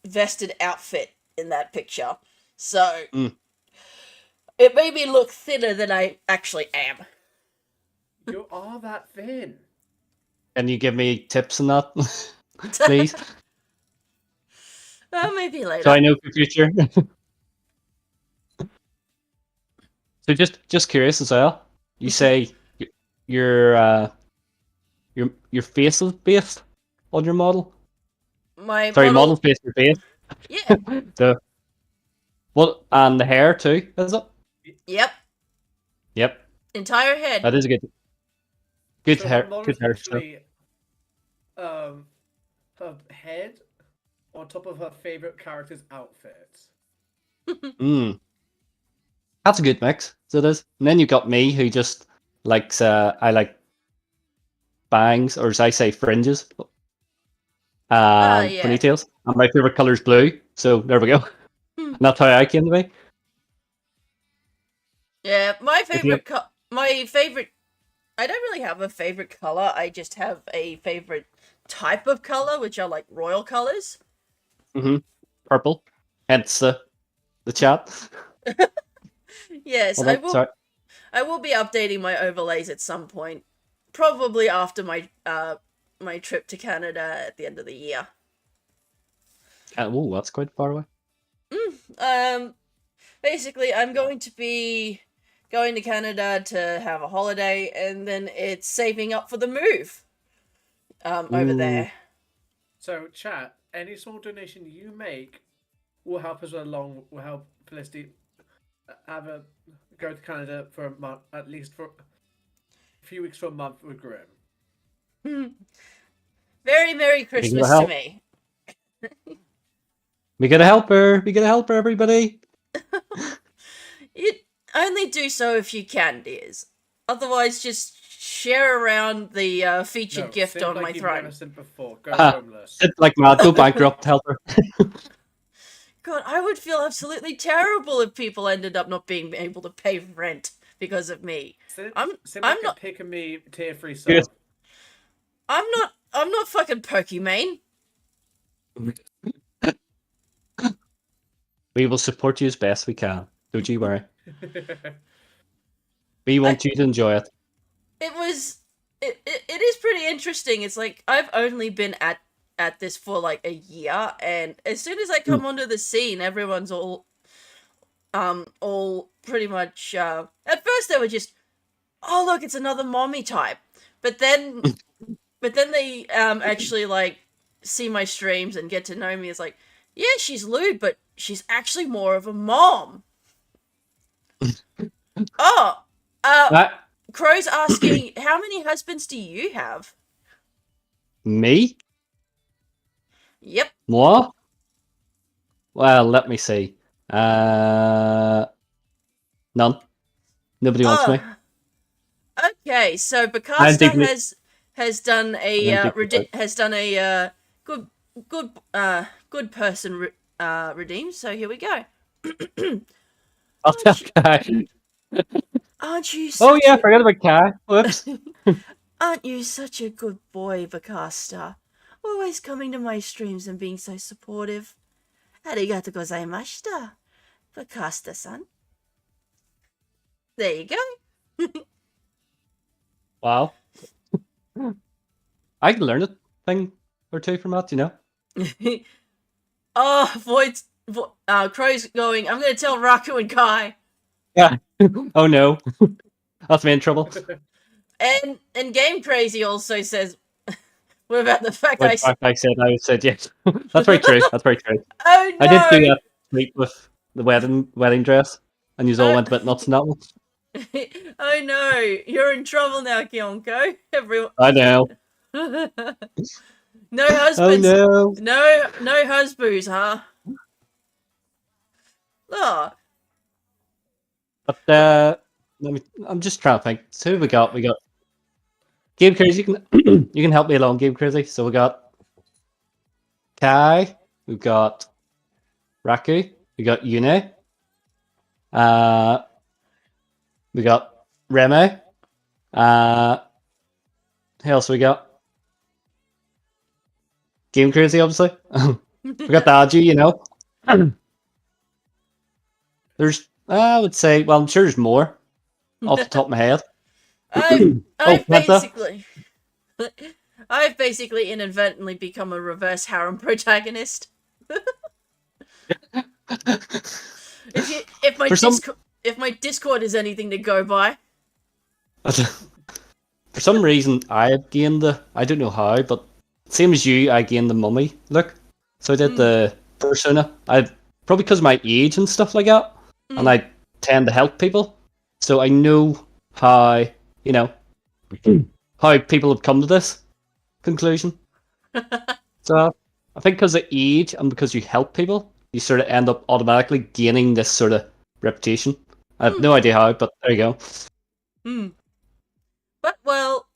vested outfit in that picture, so
Mm.
it made me look thinner than I actually am.
You are that thin.
Can you give me tips on that, please?
Maybe later.
So I know for future. So just curious as well. You say your your face is based on your model.
My
Sorry,
model,
model face your face.
yeah,
The what and the hair too, is it?
yep,
Yep,
entire head.
that is a good
So
hair.
her model
Good
is
hair.
literally her head on top of her favorite character's outfit.
Mm. That's a good mix. So it is. And then you got me who just likes I like bangs, or as I say, fringes.
Yeah.
Ponytails. And my favorite color is blue. So there we go.
Hmm.
And that's how I came to be.
Yeah, my
If you
favorite my favorite I don't really have a favorite color. I just have a favorite type of color, which are like royal colors.
purple. Hence the chat.
Yes,
Hold on, sorry.
I will be updating my overlays at some point, probably after my my trip to Canada at the end of the year.
Oh, that's quite far away.
Basically, I'm going to be going to Canada to have a holiday, and then it's saving up for the move over
Ooh.
there.
So, chat, any small donation you make will help us along, will help Felicity go to Canada for a month, at least for a few weeks to a month with Grim.
Very Merry Christmas to
help.
me.
We gotta help her. We gotta help her, everybody.
You only do so if you can, dears. Otherwise, just share around the featured
No,
gift
simp
on
like
my
you've
throne.
never sinned before. Go
Ah,
homeless.
It's like mad. Go bankrupt. Help her.
God, I would feel absolutely terrible if people ended up not being able to pay rent because of me.
Simp
I'm
like
not-
a pick and me tier 3
Yes.
sub.
I'm not fucking Pokimane.
We will support you as best we can. Don't you worry. We want you to enjoy it.
It is pretty interesting. It's like I've only been at this for like a year, and as soon as I come onto the scene, everyone's all pretty much at first they were just, oh look, it's another mommy type. But then they actually like see my streams and get to know me as like, yeah, she's lewd, but she's actually more of a mom. Oh, Crow's asking, how many husbands do you have?
Me?
Yep.
Moi? Well, let me see. None. Nobody wants me.
Okay, so
I'm
Bacasta
digging
has done a
I'm digging it.
good person redeemed. So here we go.
I'll tell Kai.
Aren't you?
Oh yeah, I forgot about Kai. Whoops.
Aren't you such a good boy, Bacasta? Always coming to my streams and being so supportive. Arigato gozaimashita, Bacasta-san. There you go.
Wow. I can learn a thing or two from that, you know.
Oh, Crow's going. I'm gonna tell Raku and Kai.
Yeah. Oh no. That's me in trouble.
And Game Crazy also says what about the fact
When I said yes. That's very true. That's very true.
Oh
I did do
no!
that tweet with the wedding dress, and you all went a bit nuts in that one.
Oh no! You're in trouble now, Kyonko. Everyone.
I know.
No
Oh
husbands.
no.
No husbands, huh? Oh,
But I'm just trying to think. So who we got? We got Game Crazy. You can you can help me along, Game Crazy. So we got Kai. We've got Raku. We got Yune. Uh, we got Reme. Who else we got? Game Crazy, obviously. We got Daji, you know. There's, I would say, well, I'm sure there's more off the top of my head.
I've
Penta.
I've basically inadvertently become a reverse harem protagonist. If my Discord is anything to go by.
For some reason, I gained I don't know how, but same as you, I gained the mummy look. So I did the persona. Probably because of my age and stuff like that, and I tend to help people. So I know how, you know, how people have come to this conclusion. So I think because of age and because you help people, you sort of end up automatically gaining this sort of reputation. I have no idea how, but there you go.
But well,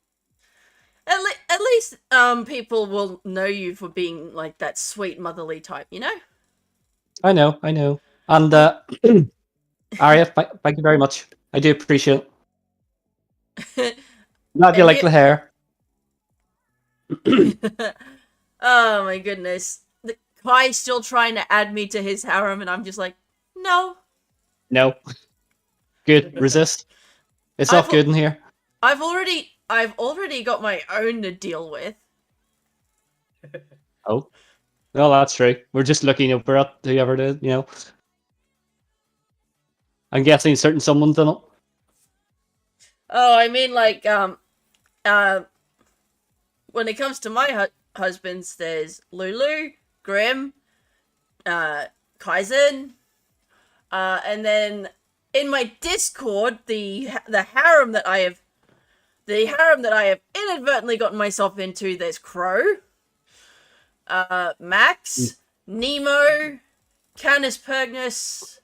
at least people will know you for being like that sweet motherly type, you know?
I know. And Arya, thank you very much. I do appreciate it. Glad you like the hair.
Oh my goodness. Kai's still trying to add me to his harem and I'm just like, no.
No. Good. Resist. It's not good in here.
I've already got my own to deal with.
Oh. No, that's true. We're just looking over at whoever it is, you know. I'm guessing certain someone's in it.
Oh, I mean, like, when it comes to my husbands, there's Lulu, Grim, Kaizen, and then in my Discord, the harem that I have inadvertently gotten myself into, there's Crow, Max, Nemo, Canis Pergnus,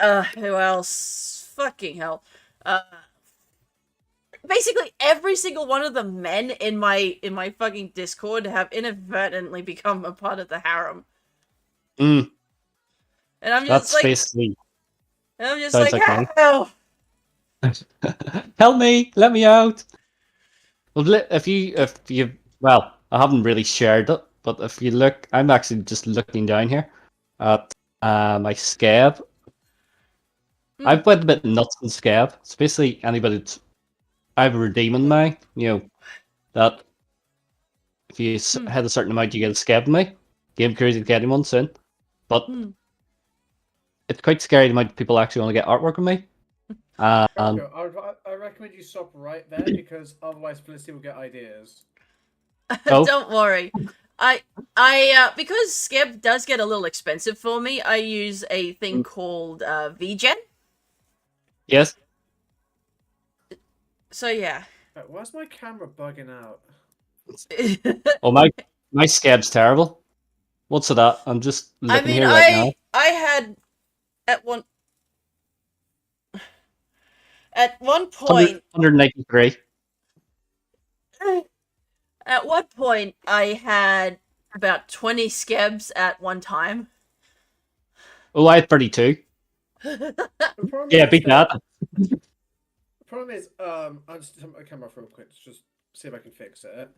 who else? Fucking hell. Basically every single one of the men in my fucking Discord have inadvertently become a part of the harem. And I'm just
basically.
And I'm just like, hell!
Help me! Let me out! Well, if you, well, I haven't really shared it, but if you look, I'm actually just looking down here at my scab. I've went a bit nuts in scab. It's basically anybody that's I have a redeeming my, you know, that if you had a certain amount, you get a scab in me. Game Crazy to get anyone soon. But it's quite scary the amount of people actually want to get artwork with me.
I recommend you stop right there because otherwise Felicity will get ideas.
Oh.
Don't worry. I because Skeb does get a little expensive for me, I use a thing called VGen.
Yes.
So yeah.
Why's my camera bugging out?
Oh, my scab's terrible. What's that? I'm just looking here right now.
I had at one point
193.
At one point I had about 20 skebs at one time.
Oh, I had 32. Yeah, beat that.
The problem is, I'll just turn my camera off real quick to just see if I can fix it.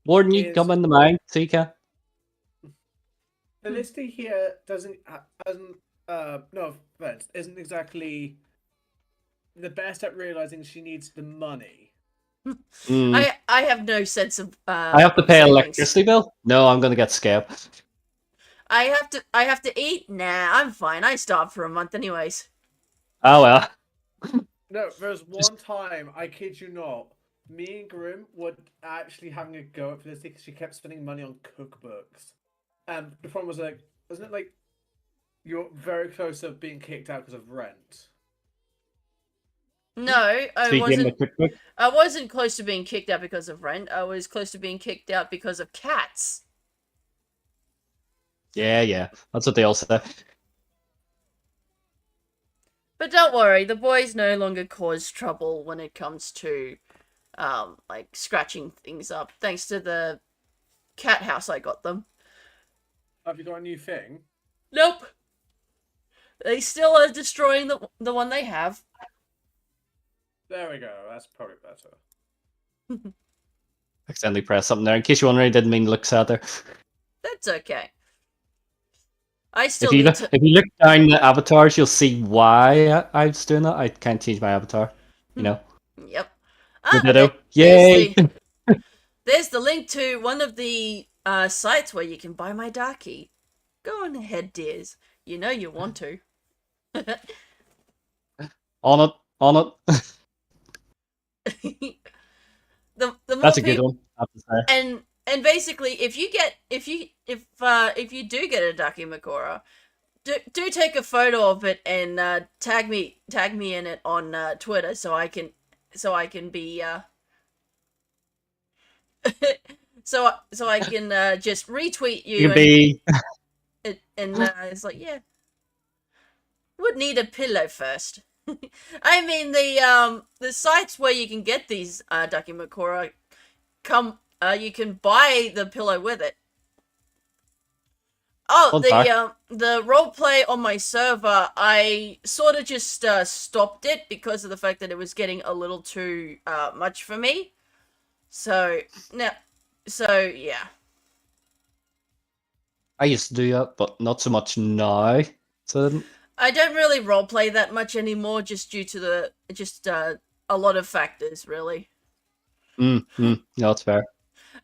Warden, you come in the mind, Seeker.
Felicity here no offense, isn't exactly the best at realizing she needs the money.
Mm.
I have no sense of
I have to pay
savings.
electricity bill? No, I'm gonna get scared.
I have to eat? Nah, I'm fine. I starved for a month anyways.
Oh well.
No, there's one time, I kid you not, me and Grim were actually having a go at Felicity because she kept spending money on cookbooks. And the problem was like, wasn't it like you're very close to being kicked out because of rent?
No,
Speaking of cookbook.
I wasn't close to being kicked out because of rent. I was close to being kicked out because of cats.
Yeah. That's what they all say.
But don't worry, the boys no longer cause trouble when it comes to like scratching things up, thanks to the cat house I got them.
Have you got a new thing?
Nope. They still are destroying the one they have.
There we go. That's probably better.
Accidentally press something there. In case you're wondering, I didn't mean to look sad there.
That's okay. I still
If you
need to...
if you look down the avatars, you'll see why I was doing that. I can't change my avatar. You know.
Yep.
Yay!
There's the link to one of the sites where you can buy my darkie. Go on ahead, dears. You know you want to.
On it.
The more
That's a good one, I have to say.
And basically, if you do get a Daki Makora, do take a photo of it and tag me in it on Twitter so I can be so I can just retweet you,
You can be
and it's like, yeah, would need a pillow first. I mean, the sites where you can get these Daki Makora you can buy the pillow with it. Oh, the roleplay on my server, I sort of just stopped it because of the fact that it was getting a little too much for me. So yeah.
I used to do that, but not so much now. So
I don't really roleplay that much anymore, just due to a lot of factors, really.
no, it's fair.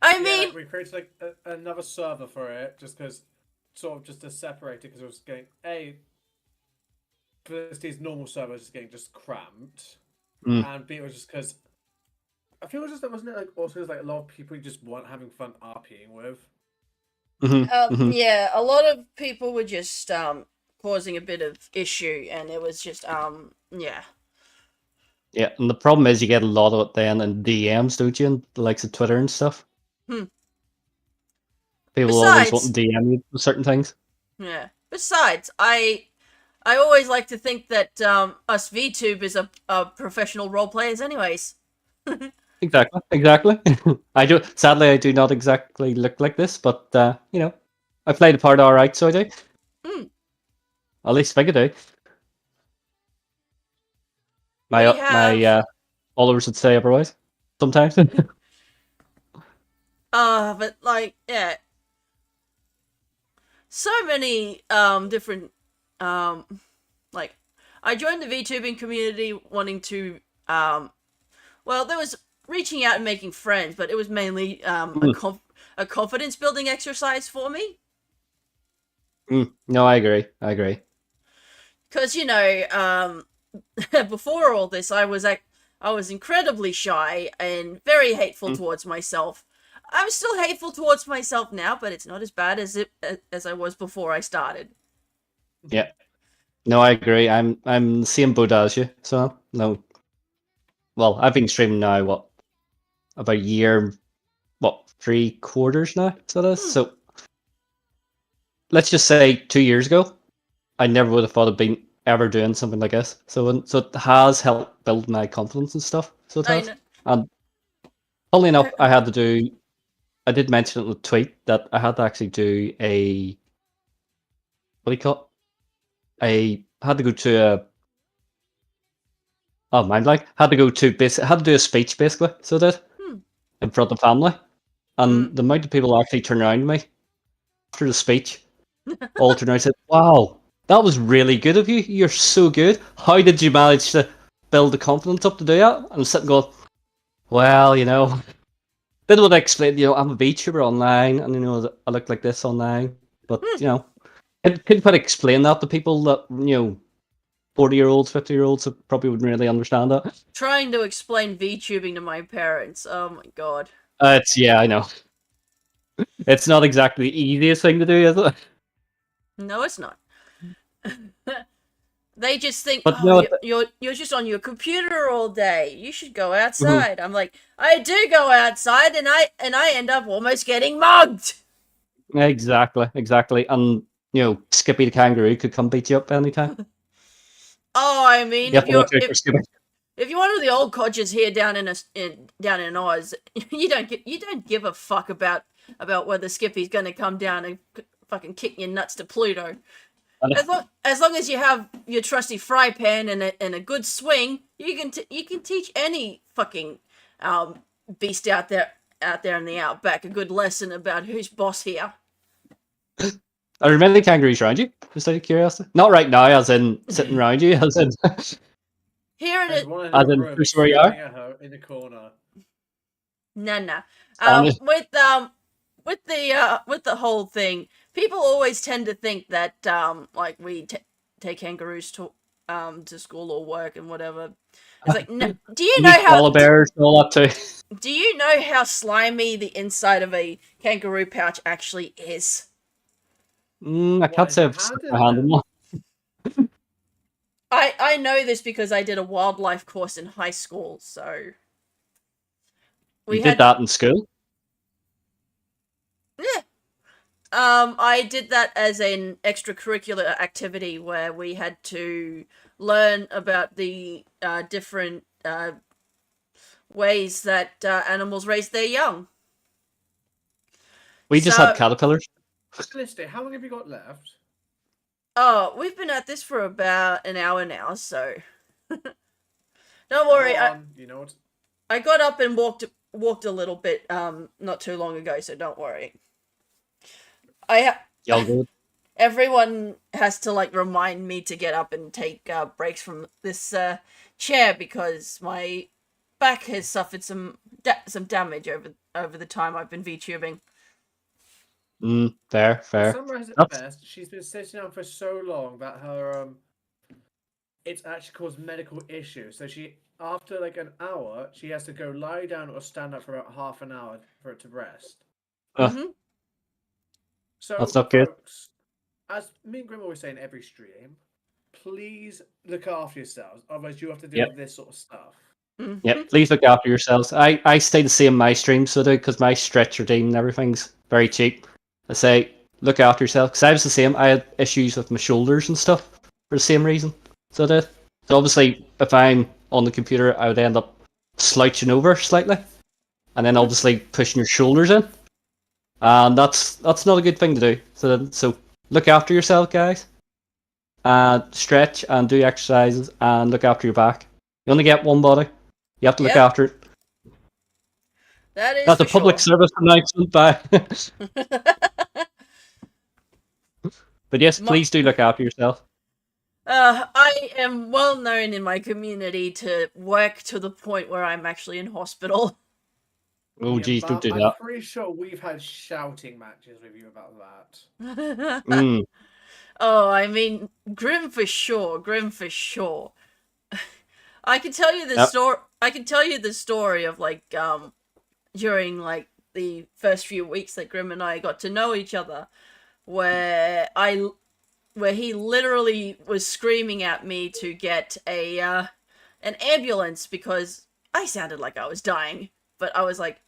I mean,
we created like another server for it just because, sort of, just to separate it because it was getting Felicity's normal server was just getting cramped, and B, it was just because I feel it wasn't it like also like a lot of people just weren't having fun RPing with.
Yeah, a lot of people were just causing a bit of issue, and it was just yeah.
Yeah, and the problem is you get a lot of it then in DMs, don't you? In the likes of Twitter and stuff. People always want to DM you for certain things.
Yeah. Besides, I always like to think that us VTubers are professional role players, anyways.
Exactly. Sadly, I do not exactly look like this, but you know, I play the part all right, so I do. At least I think I do. My followers would say otherwise sometimes.
But like, yeah, so many different like, I joined the VTubing community wanting to well, there was reaching out and making friends, but it was mainly a confidence building exercise for me.
No, I agree.
Because, you know, before all this, I was incredibly shy and very hateful towards myself. I'm still hateful towards myself now, but it's not as bad as I was before I started.
Yeah. No, I agree. I'm the same boat as you. So no. Well, I've been streaming now about a year, 3/4 now. So that's so. Let's just say 2 years ago, I never would have thought of being ever doing something like this. So it has helped build my confidence and stuff. So it has. And funnily enough, I did mention in the tweet that I had to actually do a, what do you call it? I had to go to a, oh, mind like, had to do a speech basically, so I did, in front of family. And the amount of people actually turned around to me after the speech, all turned around and said, wow, that was really good of you. You're so good. How did you manage to build the confidence up to do that? And I'm sitting going, well, didn't want to explain. I'm a VTuber online, and I look like this online. But couldn't quite explain that to people that 40-year-olds, 50-year-olds probably wouldn't really understand that.
Trying to explain VTubing to my parents. Oh my god.
I know. It's not exactly the easiest thing to do, is it?
No, it's not. They just think,
But
oh, you're just on your computer all day. You should go outside. I'm like, I do go outside, and I end up almost getting mugged.
Exactly. And Skippy the kangaroo could come beat you up anytime.
Oh, I mean,
You have to watch out for Skippy.
if you're one of the old codgers here down in Oz, you don't give a fuck about whether Skippy's gonna come down and fucking kick your nuts to Pluto. As long as you have your trusty fry pan and a good swing, you can teach any fucking beast out there in the outback a good lesson about who's boss here.
Are there many kangaroos around you? Just out of curiosity. Not right now, as in sitting around you, as in
Here in
There's
it,
one in
as
the
in
room,
who's where you are.
screaming at her in the corner.
nah.
Honest.
With the whole thing, people always tend to think that like we take kangaroos to school or work and whatever. It's like, no, do you know how
Koala bears and all that too?
do you know how slimy the inside of a kangaroo pouch actually is?
I can't say I've stuck my hand in one.
I know this because I did a wildlife course in high school, so
You did that in school?
Yeah. I did that as an extracurricular activity where we had to learn about the different ways that animals raise their young.
We just had caterpillars.
Felicity, how long have you got left?
Oh, we've been at this for about an hour now, so don't worry.
You know what?
I got up and walked a little bit not too long ago, so don't worry.
Y'all good?
Everyone has to like remind me to get up and take breaks from this chair because my back has suffered some damage over the time I've been VTubing.
Fair.
Summarize it best. She's been sitting down for so long that her it's actually caused medical issues. So after like an hour, she has to go lie down or stand up for about half an hour for it to rest. So
That's not good.
Folks, as me and Grim always say in every stream, please look after yourselves. Otherwise, you have to deal with this sort of stuff.
Yeah, please look after yourselves. I stay the same in my streams, so do, because my stretch routine and everything's very cheap. I say, look after yourself, because I was the same. I had issues with my shoulders and stuff for the same reason. So so obviously, if I'm on the computer, I would end up slouching over slightly, and then obviously pushing your shoulders in, and that's not a good thing to do. So look after yourself, guys. Stretch and do exercises, and look after your back. You only get one body. You have to look after it. That's a public service announcement. Bye. But yes, please do look after yourself.
I am well known in my community to work to the point where I'm actually in hospital.
Oh, geez, don't do that.
I'm pretty sure we've had shouting matches with you about that.
Oh, I mean, Grim for sure. I can tell you the story. I can tell you the story of like during like the first few weeks that Grim and I got to know each other, where he literally was screaming at me to get an ambulance because I sounded like I was dying, but I was like,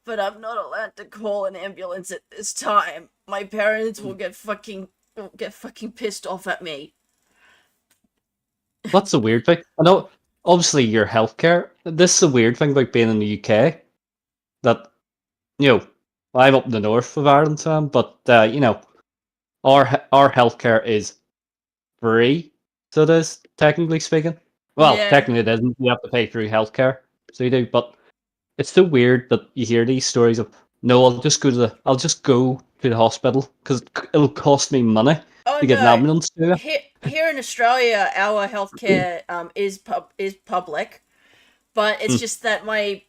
but I'm not allowed to call an ambulance at this time. My parents will get fucking pissed off at me.
That's the weird thing. I know, obviously, your healthcare. This is the weird thing about being in the UK. That, I'm up in the north of Ireland, Sam, but, our healthcare is free. So it is, technically speaking. Well, technically it isn't. You have to pay through healthcare. So you do, but it's so weird that you hear these stories of, no, I'll just go to the hospital because it'll cost me money to get an ambulance to it.
Here in Australia, our healthcare is public, but it's just that my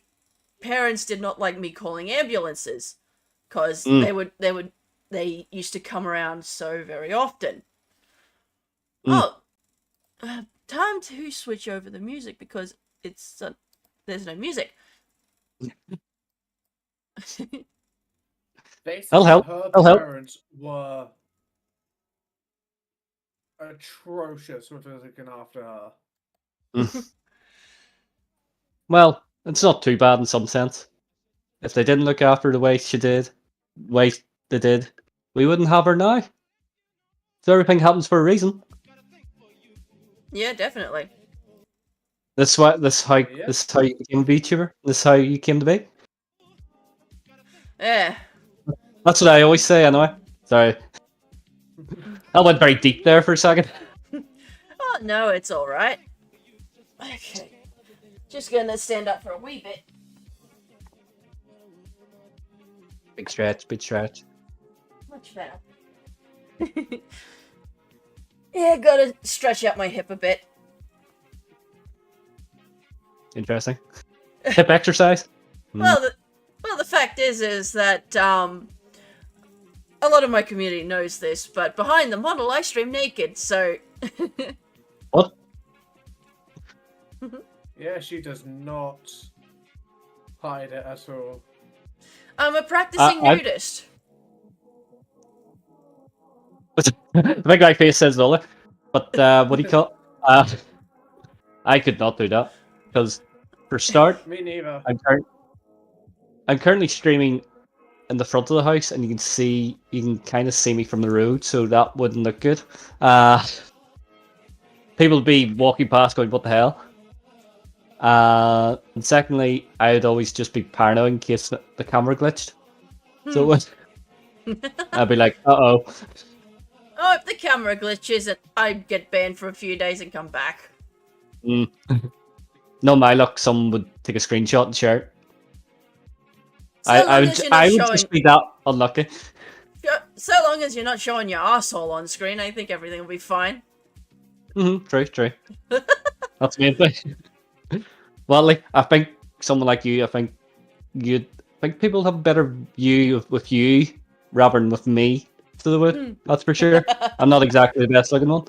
parents did not like me calling ambulances because they used to come around so very often. Oh, time to switch over the music because it's there's no music.
Basically,
I'll help.
her
I'll help.
parents were atrocious with looking after her.
Well, it's not too bad in some sense. If they didn't look after her the way they did, we wouldn't have her now. So everything happens for a reason.
Yeah, definitely.
This is how you became a VTuber. This is how you came to be.
Yeah.
That's what I always say anyway. Sorry. I went very deep there for a second.
Oh no, it's all right. Okay. Just gonna stand up for a wee bit.
Big stretch, big stretch.
Much better. Yeah, gotta stretch out my hip a bit.
Interesting. Hip exercise.
Well, the fact is that a lot of my community knows this, but behind the model, I stream naked, so.
What?
Yeah, she does not hide it at all.
I'm a practicing nudist.
The big guy face says Lola. But what do you call? I could not do that because, for start,
Me neither.
I'm currently streaming in the front of the house, and you can kind of see me from the road, so that wouldn't look good. People would be walking past, going, "What the hell?" And secondly, I'd always just be paranoid in case the camera glitched. So I'd be like, "Uh-oh."
Oh, if the camera glitches, I'd get banned for a few days and come back.
No, my luck, someone would take a screenshot and share it. I would just be that unlucky.
So long as you're not showing your asshole on screen, I think everything will be fine.
True. That's the main thing. Well, like, I think someone like you, I think people have a better view with you rather than with me. To the wood, that's for sure. I'm not exactly the best looking one.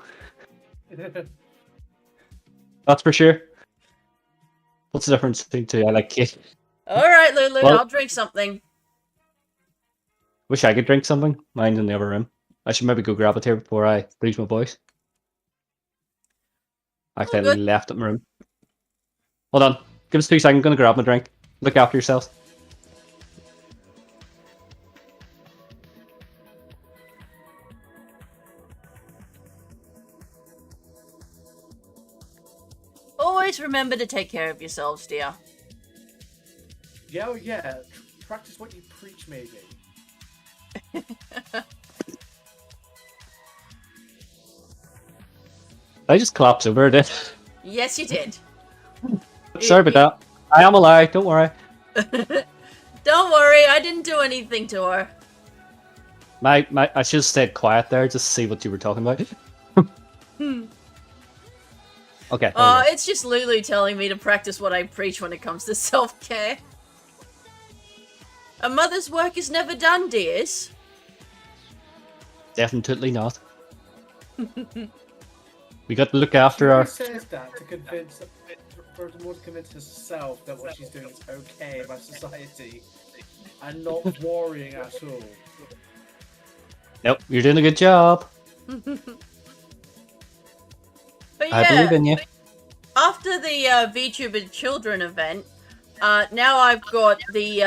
That's for sure. What's the difference between two? I like cake.
Alright, Lulu,
Well,
I'll drink something.
Wish I could drink something. Mine's in the other room. I should maybe go grab it here before I lose my voice. I accidentally left it in my room. Hold on. Give us 2 seconds. I'm gonna grab my drink. Look after yourselves.
Always remember to take care of yourselves, dear.
Yeah. Practice what you preach, maybe.
I just collapsed over it.
Yes, you did.
Sorry about that. I am alive. Don't worry.
Don't worry, I didn't do anything to her.
I should have stayed quiet there just to see what you were talking about. Okay.
It's just Lulu telling me to practice what I preach when it comes to self-care. A mother's work is never done, dears.
Definitely not. We got to look after our.
She says that to convince herself that what she's doing is okay by society, and not worrying at all.
Nope, you're doing a good job.
But
I believe in you.
After the VTuber Children event, now I've got the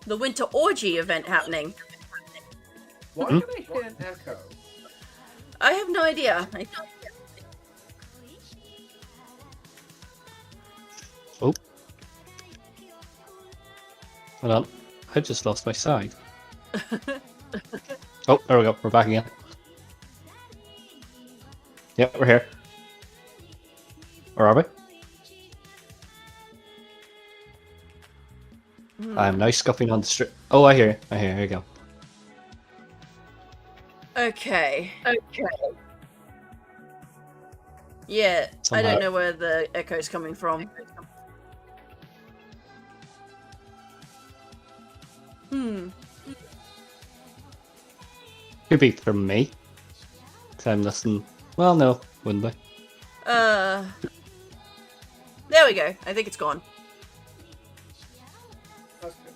Winter Orgy event happening.
Why can I hear an echo?
I have no idea.
Oh. Hold on. I just lost my side. Oh, there we go. We're back again. Yep, we're here. Or are we? I'm now scuffing on the street. Oh, I hear you. Here you go.
Okay. Yeah, I don't know where the echo's coming from.
Could be from me. 'Cause I'm listening. Well, no, wouldn't be.
There we go. I think it's gone.
That's good.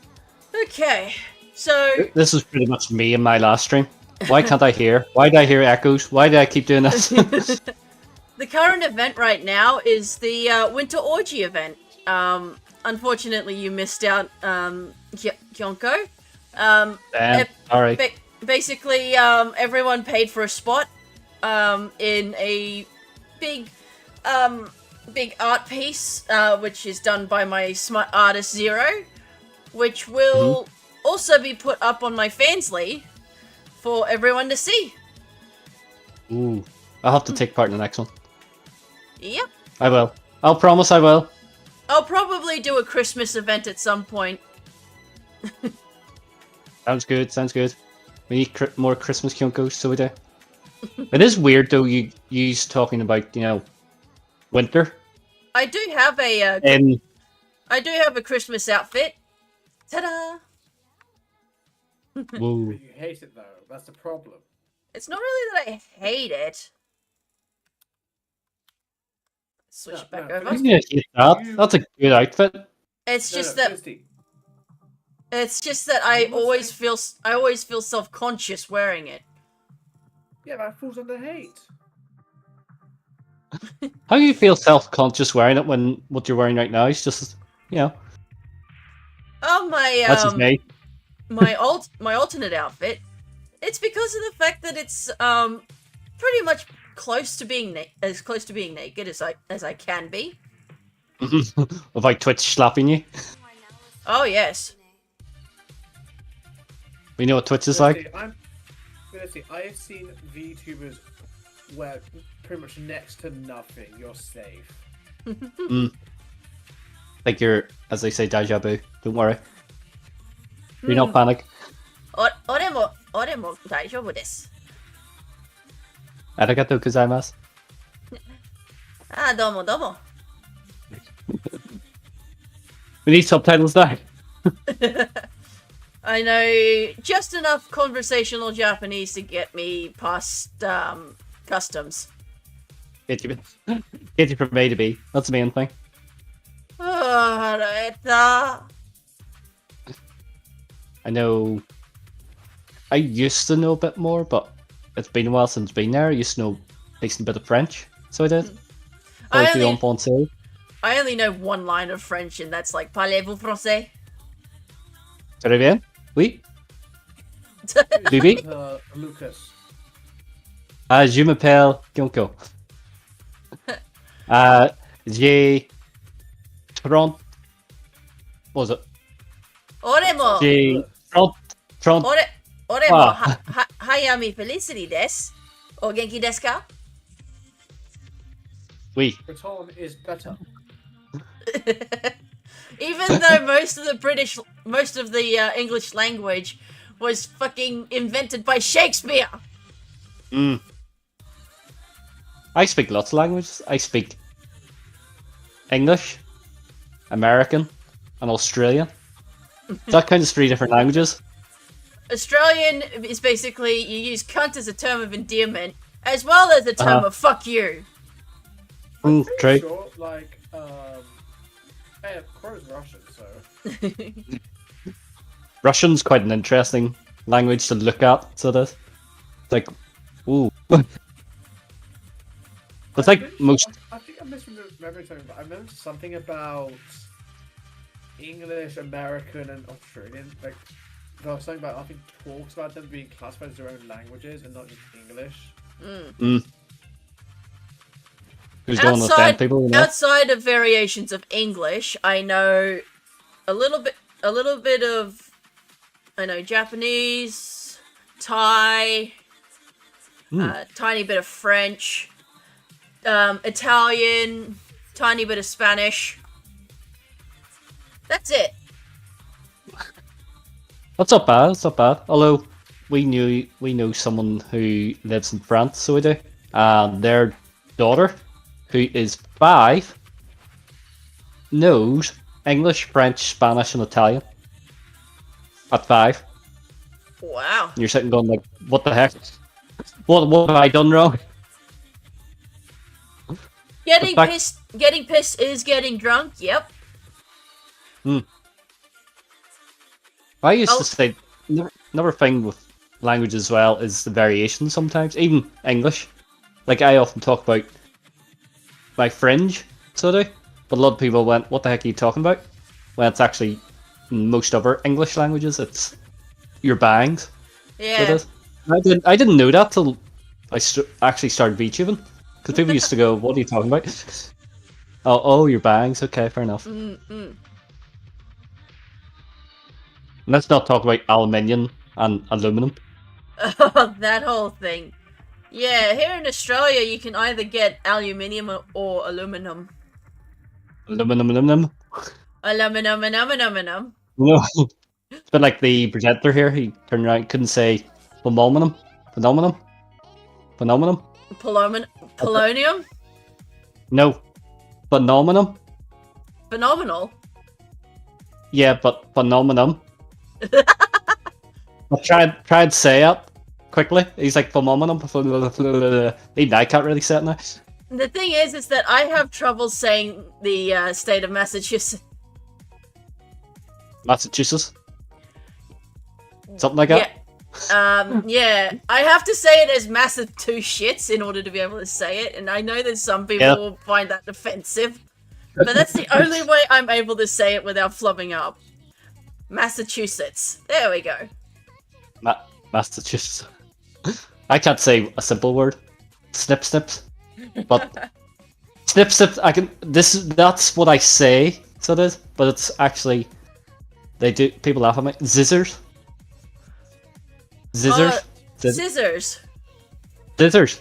Okay, so
This is pretty much me in my last stream. Why can't I hear? Why do I hear echoes? Why do I keep doing this?
the current event right now is the Winter Orgy event. Unfortunately, you missed out, Kyonko.
Damn. Alright.
Basically, everyone paid for a spot in a big art piece, which is done by my smart artist Zero, which will also be put up on my Fansly for everyone to see.
Ooh. I'll have to take part in the next one.
Yep.
I will. I'll promise I will.
I'll probably do a Christmas event at some point.
Sounds good, sounds good. We need more Christmas Kyonkos, so we do. It is weird though, you talking about, winter.
I do have a I do have a Christmas outfit. Ta-da!
Whoa.
But you hate it though. That's the problem.
It's not really that I hate it. Switch it back over.
Yeah, that's a good outfit.
It's just
No,
that
Christy,
it's just that I always feel self-conscious wearing it.
yeah, that falls under hate.
How do you feel self-conscious wearing it when what you're wearing right now is just,
Oh my
that's just me.
my alternate outfit. It's because of the fact that it's pretty much close to being as close to being naked as I can be.
Of like Twitch slapping you.
Oh yes.
We know what Twitch is like.
I have seen VTubers wear pretty much next to nothing. You're safe.
Like you're, as they say, deja vu. Don't worry. Do not panic.
俺も大丈夫です。
Arigatou gozaimasu.
どうもどうも。
We need subtitles now.
I know just enough conversational Japanese to get me past customs.
Get you from A to B. That's the main thing. I know. I used to know a bit more, but it's been a while since been there. I used to know a decent bit of French, so I did.
I only know one line of French, and that's like "Parlez-vous français?"
Très bien. Oui. Bibi.
Lucas.
Je m'appelle Kyonko. J'ai 30. What was it?
俺も
J'ai 30.
俺もHayami Felicity です。お元気ですか?
Oui.
Breton is better.
Even though most of the English language was fucking invented by Shakespeare.
I speak lots of languages. I speak English, American, and Australian. That counts as 3 different languages.
Australian is basically you use cunt as a term of endearment as well as a term of fuck you.
True.
Sure, like, hey, Crow's Russian, so.
Russian's quite an interesting language to look at, so it is. It's like, ooh. It's like most.
I think I'm misremembering something, but I remember something about English, American, and Australian. Like, there was something about, I think, talks about them being classified as their own languages and not just English.
Who's going to understand people?
Outside of variations of English, I know a little bit of, I know Japanese, Thai, tiny bit of French, Italian, tiny bit of Spanish. That's it.
That's not bad. That's not bad. Although we know someone who lives in France, so we do. Their daughter, who is 5, knows English, French, Spanish, and Italian. At 5.
Wow.
You're sitting going like, what the heck? What have I done wrong?
Getting
fact-
pissed is getting drunk. Yep.
I used
Oh.
to say another thing with language as well is the variation sometimes, even English. Like I often talk about my fringe, so do, but a lot of people went, "What the heck are you talking about?" When it's actually in most other English languages, it's your bangs. So it
Yeah.
is. I didn't know that till I actually started VTubing, because people used to go, "What are you talking about?" Oh, your bangs. Okay, fair enough.
Mm-mm.
Let's not talk about aluminium and aluminum.
Oh, that whole thing. Yeah, here in Australia, you can either get aluminium or aluminum.
Aluminum.
Aluminum.
No, it's been like the presenter here. He turned around, couldn't say phenomenon.
Polonium?
No, phenomenon.
Phenomenal.
Yeah, but phenomenon. I tried to say it quickly. He's like phenomenon. Even I can't really say it now.
The thing is that I have trouble saying the state of Massachusetts.
Massachusetts. Something like that.
Yeah. I have to say it as massive two shits in order to be able to say it, and I know that some people
Yeah.
will find that offensive, but that's the only way I'm able to say it without flubbing up. Massachusetts. There we go.
Massachusetts. I can't say a simple word. Snips. But snips. I can. That's what I say. So it is. But it's actually. They do. People laugh at me. Zizzers.
Scissors.
Scissors.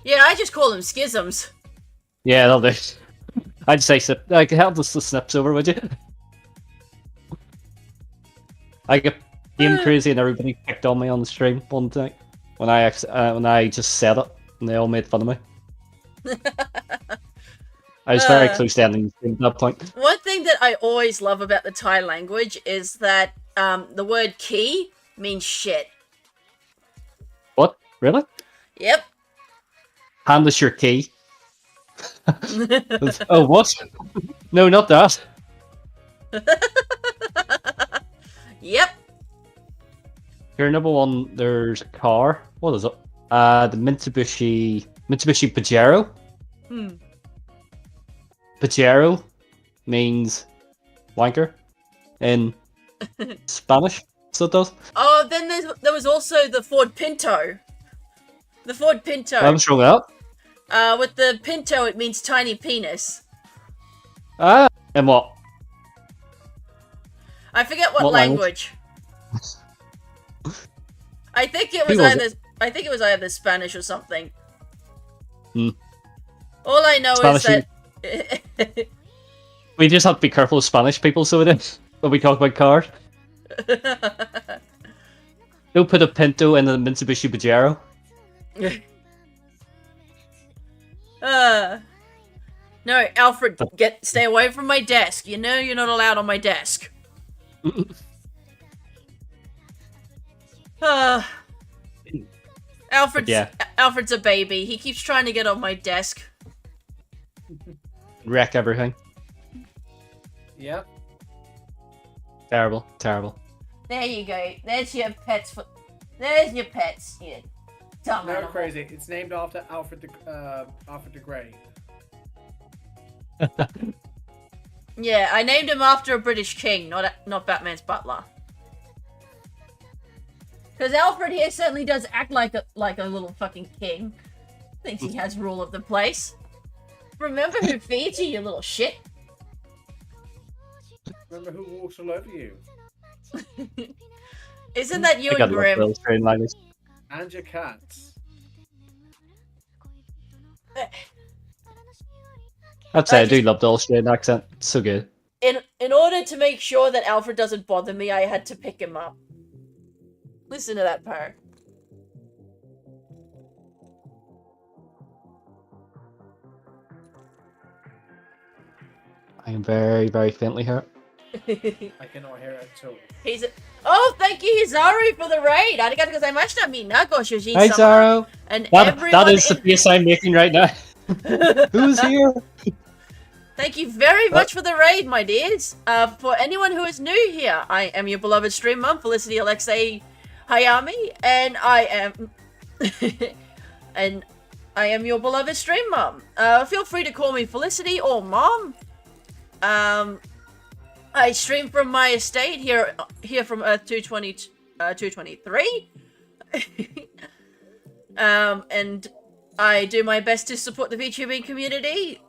Yeah, I just call them schisms.
Yeah, that'll do. I'd say snip. I could help us the snips over, would you? I get game crazy and everybody picked on me on the stream one night when I just said it and they all made fun of me. I was very close to ending the stream at that point.
One thing that I always love about the Thai language is that the word key means shit.
What? Really?
Yep.
Hand us your key. Oh, what? No, not that.
Yep.
Here, number one, there's a car. What is it? The Mitsubishi Pajero. Pajero means wanker in Spanish. So it does.
Oh, then there was also the Ford Pinto. The Ford Pinto.
I'm wrong with that.
With the Pinto, it means tiny penis.
And what?
I forget what
language?
I think it was
Who was
either. I think it was either Spanish or something.
Hmm.
All I know
Spanish
is that.
We just have to be careful of Spanish people, so it is when we talk about cars. Don't put a Pinto in a Mitsubishi Pajero.
No, Alfred, stay away from my desk. You know you're not allowed on my desk. Alfred's a baby. He keeps trying to get on my desk.
Wreck everything.
Yep.
Terrible.
There you go. There's your pets. There's your pets. You dumb
No,
animal.
crazy. It's named after Alfred the Grey.
Yeah, I named him after a British king, not Batman's butler. Because Alfred here certainly does act like a little fucking king. Thinks he has rule of the place. Remember who feeds you, you little shit.
Remember who walks all over you?
Isn't that you
I
and Grim?
And your cats.
I'd say I do love the Australian accent. It's so good.
In order to make sure that Alfred doesn't bother me, I had to pick him up. Listen to that part.
I am very, very faintly hurt.
I cannot hear it at all.
Oh, thank you, Hizaru, for the raid. Arigatou gozaimashita, minna. Go Shujin-sama.
Hi, Zaro.
And
That
everyone
is the face I'm making right now. Who's here?
Thank you very much for the raid, my dears. For anyone who is new here, I am your beloved stream mum, Felicity Alexei Hayami, and I am... and I am your beloved stream mum. Feel free to call me Felicity or Mom. I stream from my estate here from Earth 223. And I do my best to support the VTubing community,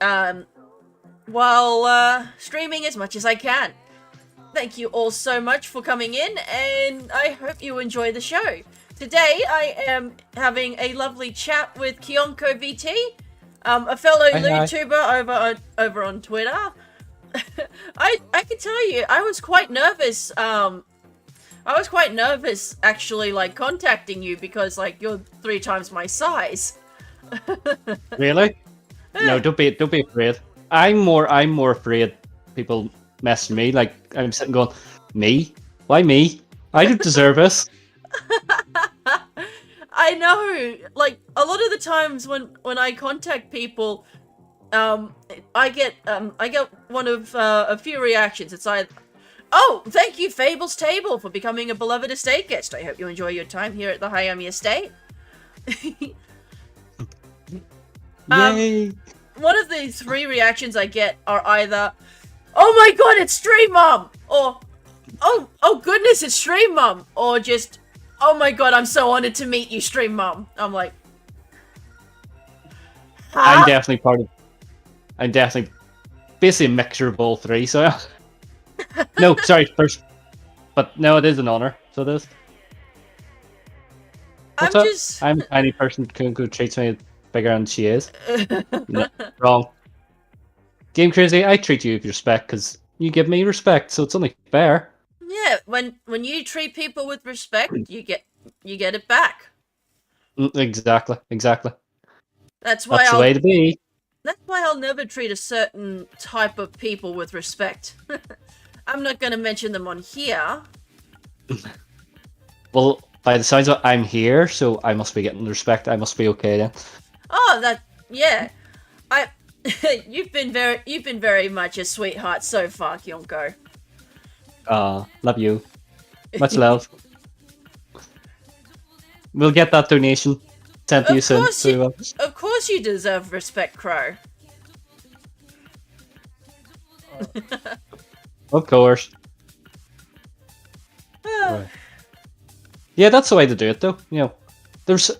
while streaming as much as I can. Thank you all so much for coming in, and I hope you enjoy the show. Today, I am having a lovely chat with Kyonko VT, a fellow lewdtuber over on Twitter. I can tell you, I was quite nervous. I was quite nervous actually, like contacting you because like you're 3 times my size.
Really? No, don't be afraid. I'm more afraid people mess with me. Like I'm sitting going, me? Why me? I don't deserve this.
I know. Like a lot of the times when I contact people, I get one of a few reactions. It's either, oh, thank you, Fable's Table, for becoming a beloved estate guest. I hope you enjoy your time here at the Hayami estate.
Yay!
One of the 3 reactions I get are either, oh my god, it's Stream Mom, or oh goodness, it's Stream Mom, or just, oh my god, I'm so honored to meet you, Stream Mom. I'm like, huh?
I'm definitely basically a mixture of all 3. So no, sorry, first, but no, it is an honor. So it is. What's up? I'm a tiny person. Kyonko treats me bigger than she is. No, wrong. Game Crazy, I treat you with respect because you give me respect, so it's only fair.
Yeah, when you treat people with respect, you get it back.
Exactly.
That's why
That's the way to be.
That's why I'll never treat a certain type of people with respect. I'm not going to mention them on here.
Well, by the sounds of it, I'm here, so I must be getting respect. I must be okay then.
Oh, yeah. You've been very much a sweetheart so far, Kyonko.
Love you. Much love. We'll get that donation sent to you soon.
Of course you deserve respect, Crow.
Of course. Right. Yeah, that's the way to do it, though. You know, there's.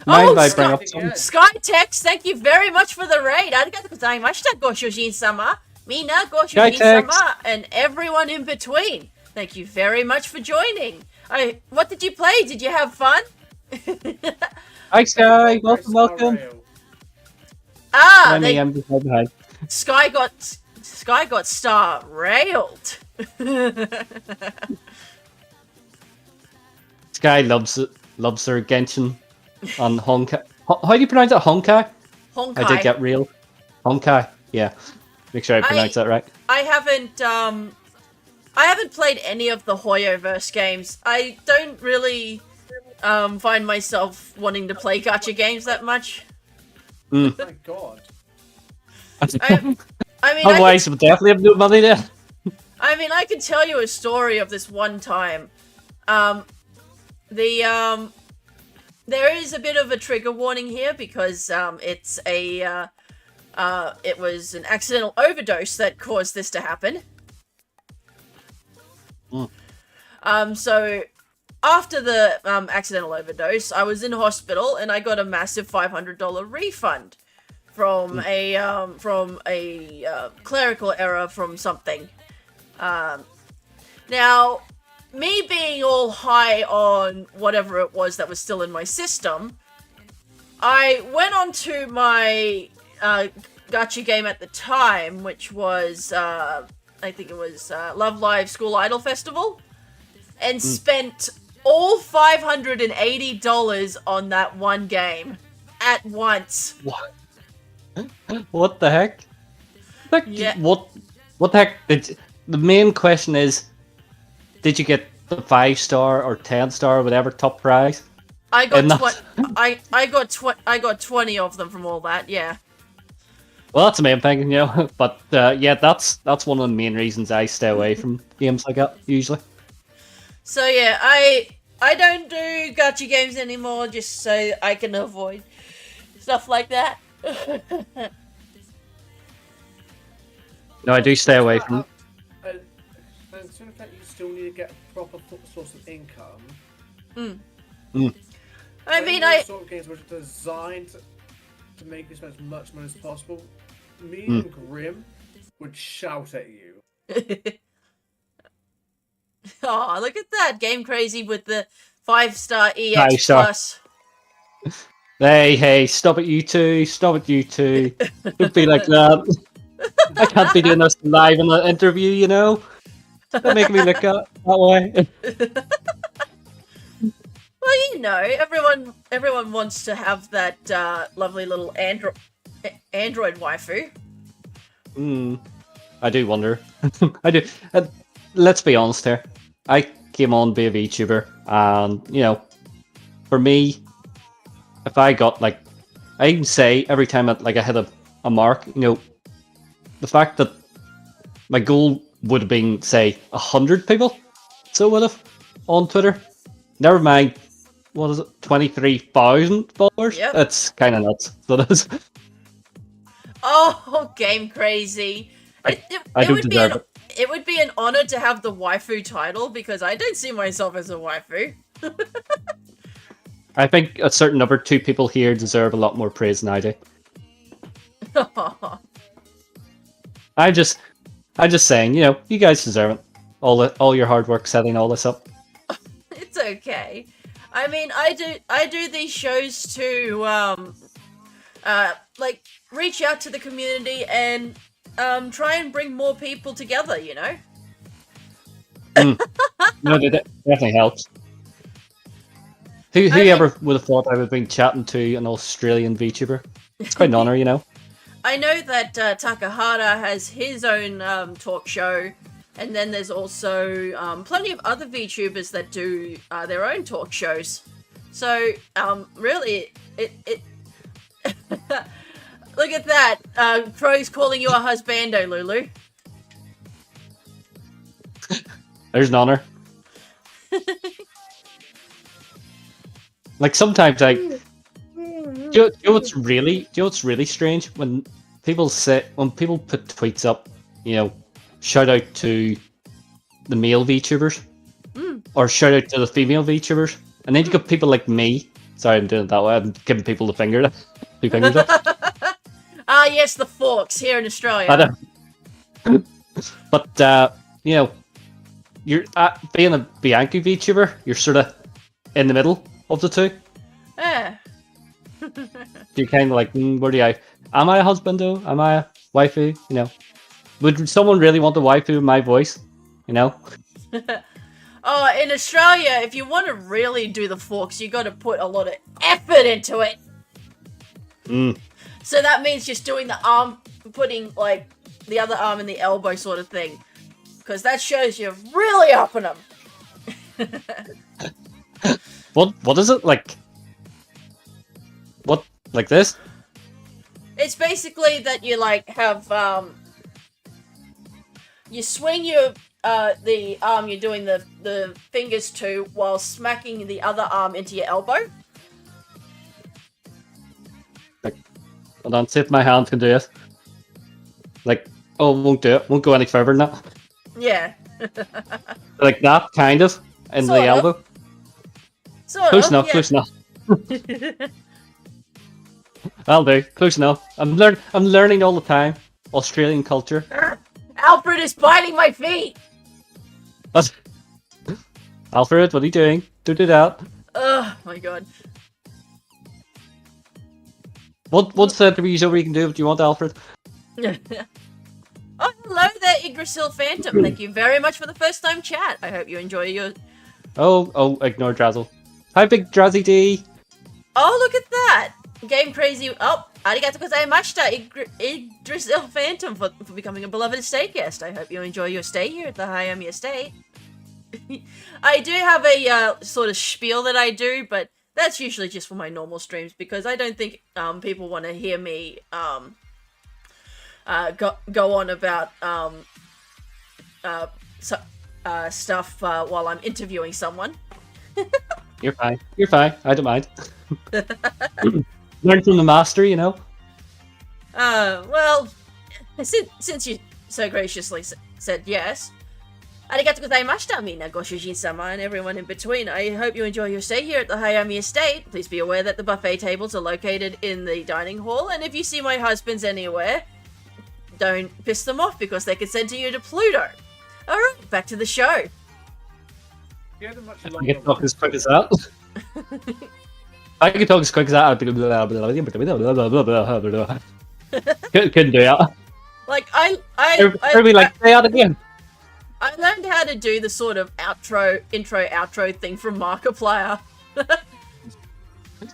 Mind I bring up something.
Skytex, thank you very much for the raid. Arigatou gozaimashita, Go Shujin-sama. Mina, Go Shujin-sama, and everyone in between. Thank you very much for joining. What did you play? Did you have fun?
Hi, Sky. Welcome.
I'm
behind.
Sky got star railed.
Sky loves her Genshin on Honkai. How do you pronounce it? Honkai?
Honkai.
I did get real. Honkai. Yeah. Make sure I pronounce that right.
I haven't played any of the Hoyoverse games. I don't really find myself wanting to play gacha games that much.
Oh my god.
I mean,
otherwise, we'll definitely have no money there.
I mean, I can tell you a story of this one time. There is a bit of a trigger warning here because it was an accidental overdose that caused this to happen. So after the accidental overdose, I was in hospital and I got a massive $500 refund from a clerical error from something. Now, me being all high on whatever it was that was still in my system, I went on to my gacha game at the time, which was, I think it was Love Live School Idol Festival, and spent all $580 on that one game at once.
What? What the heck?
Yeah.
What the heck? the main question is, did you get the 5-star or 10-star or whatever top prize?
I got
And that's-
I got 20 of them from all that. Yeah.
Well, that's the main thing, you know. But yeah, that's one of the main reasons I stay away from games like that usually.
So yeah, I don't do gacha games anymore just so I can avoid stuff like that.
No, I do stay away from.
And so the fact you still need to get a proper source of income.
I mean,
those sort of games which are designed to make you spend as much money as possible. Me and Grim would shout at you.
Oh, look at that. Game Crazy with the 5-star EX
5-star.
plus.
Hey, stop it, you two. Stop it, you two. Don't be like that. I can't be doing this live in an interview, you know? Don't make me look that way.
Well, you know, everyone wants to have that lovely little Android waifu.
I do wonder. I do. Let's be honest here. I came on to be a VTuber, and, you know, for me, if I got, like, I even say every time I hit a mark, you know, the fact that my goal would have been, say, 100 people, so would have, on Twitter. Never mind, what is it, 23,000 followers?
Yep.
That's kind of nuts. So it is.
Oh, Game Crazy.
I
It
don't
would be
deserve it.
it would be an honor to have the waifu title because I don't see myself as a waifu.
I think a certain number 2 people here deserve a lot more praise than I do. I'm just saying, you know, you guys deserve it. All your hard work setting all this up.
It's okay. I mean, I do these shows to like reach out to the community and try and bring more people together, you know?
No, that definitely helps. Who
I mean-
ever would have thought I would have been chatting to an Australian VTuber? It's quite an honor, you know.
I know that Takahata has his own talk show, and then there's also plenty of other VTubers that do their own talk shows. So, really, it look at that. Pro's calling you a husbando, Lulu.
There's an honor. Like sometimes do you know what's really strange when people put tweets up, you know, shout out to the male VTubers or shout out to the female VTubers, and then you got people like me. Sorry, I'm doing it that way. I'm giving people the finger, 2 fingers up.
Ah, yes, the forks here in Australia.
I know. But you know, you're being a Bianca VTuber, you're sort of in the middle of the two.
Yeah.
You're kind of like, where do I? Am I a husband though? Am I a waifu? You know, would someone really want to waifu my voice? You know.
Oh, in Australia, if you want to really do the forks, you got to put a lot of effort into it. So that means just doing the arm, putting like the other arm in the elbow sort of thing, because that shows you're really upping them.
What is it like? What, like this?
It's basically that you like have you swing your the arm you're doing the fingers to while smacking the other arm into your elbow.
Like, hold on, see if my hand can do it. Like, oh, won't do it. Won't go any further than that.
Yeah.
Like that, kind of, in
Sort
the
of.
elbow.
Sort
Close
of,
enough.
yeah.
Close enough. I'll do. Close enough. I'm learning all the time. Australian culture.
Alfred is biting my feet.
What? Alfred, what are you doing? Don't do that.
Oh my god.
What's that to be so we can do? What do you want, Alfred?
Oh, hello there, Yggdrasil Phantom. Thank you very much for the first time chat. I hope you enjoy your...
Oh, ignore Drazzle. Hi, Big Drazzy D.
Oh, look at that. Game Crazy... Oh, Arigato gozaimashita, Idris El Phantom, for becoming a beloved estate guest. I hope you enjoy your stay here at the Hayami estate. I do have a sort of spiel that I do, but that's usually just for my normal streams because I don't think people want to hear me go on about stuff while I'm interviewing someone.
You're fine. You're fine. I don't mind. Learn from the master, you know.
Well, since you so graciously said yes. Arigato gozaimashita, mina goshujin-sama, and everyone in between. I hope you enjoy your stay here at the Hayami estate. Please be aware that the buffet tables are located in the dining hall, and if you see my husbands anywhere, don't piss them off because they could send you to Pluto. Alright, back to the show.
You had a much
I
longer
can talk as quick as that. I can talk as quick as that. I'd be couldn't do it.
Like,
Everybody like, say that again.
I learned how to do the sort of intro, outro thing from Markiplier.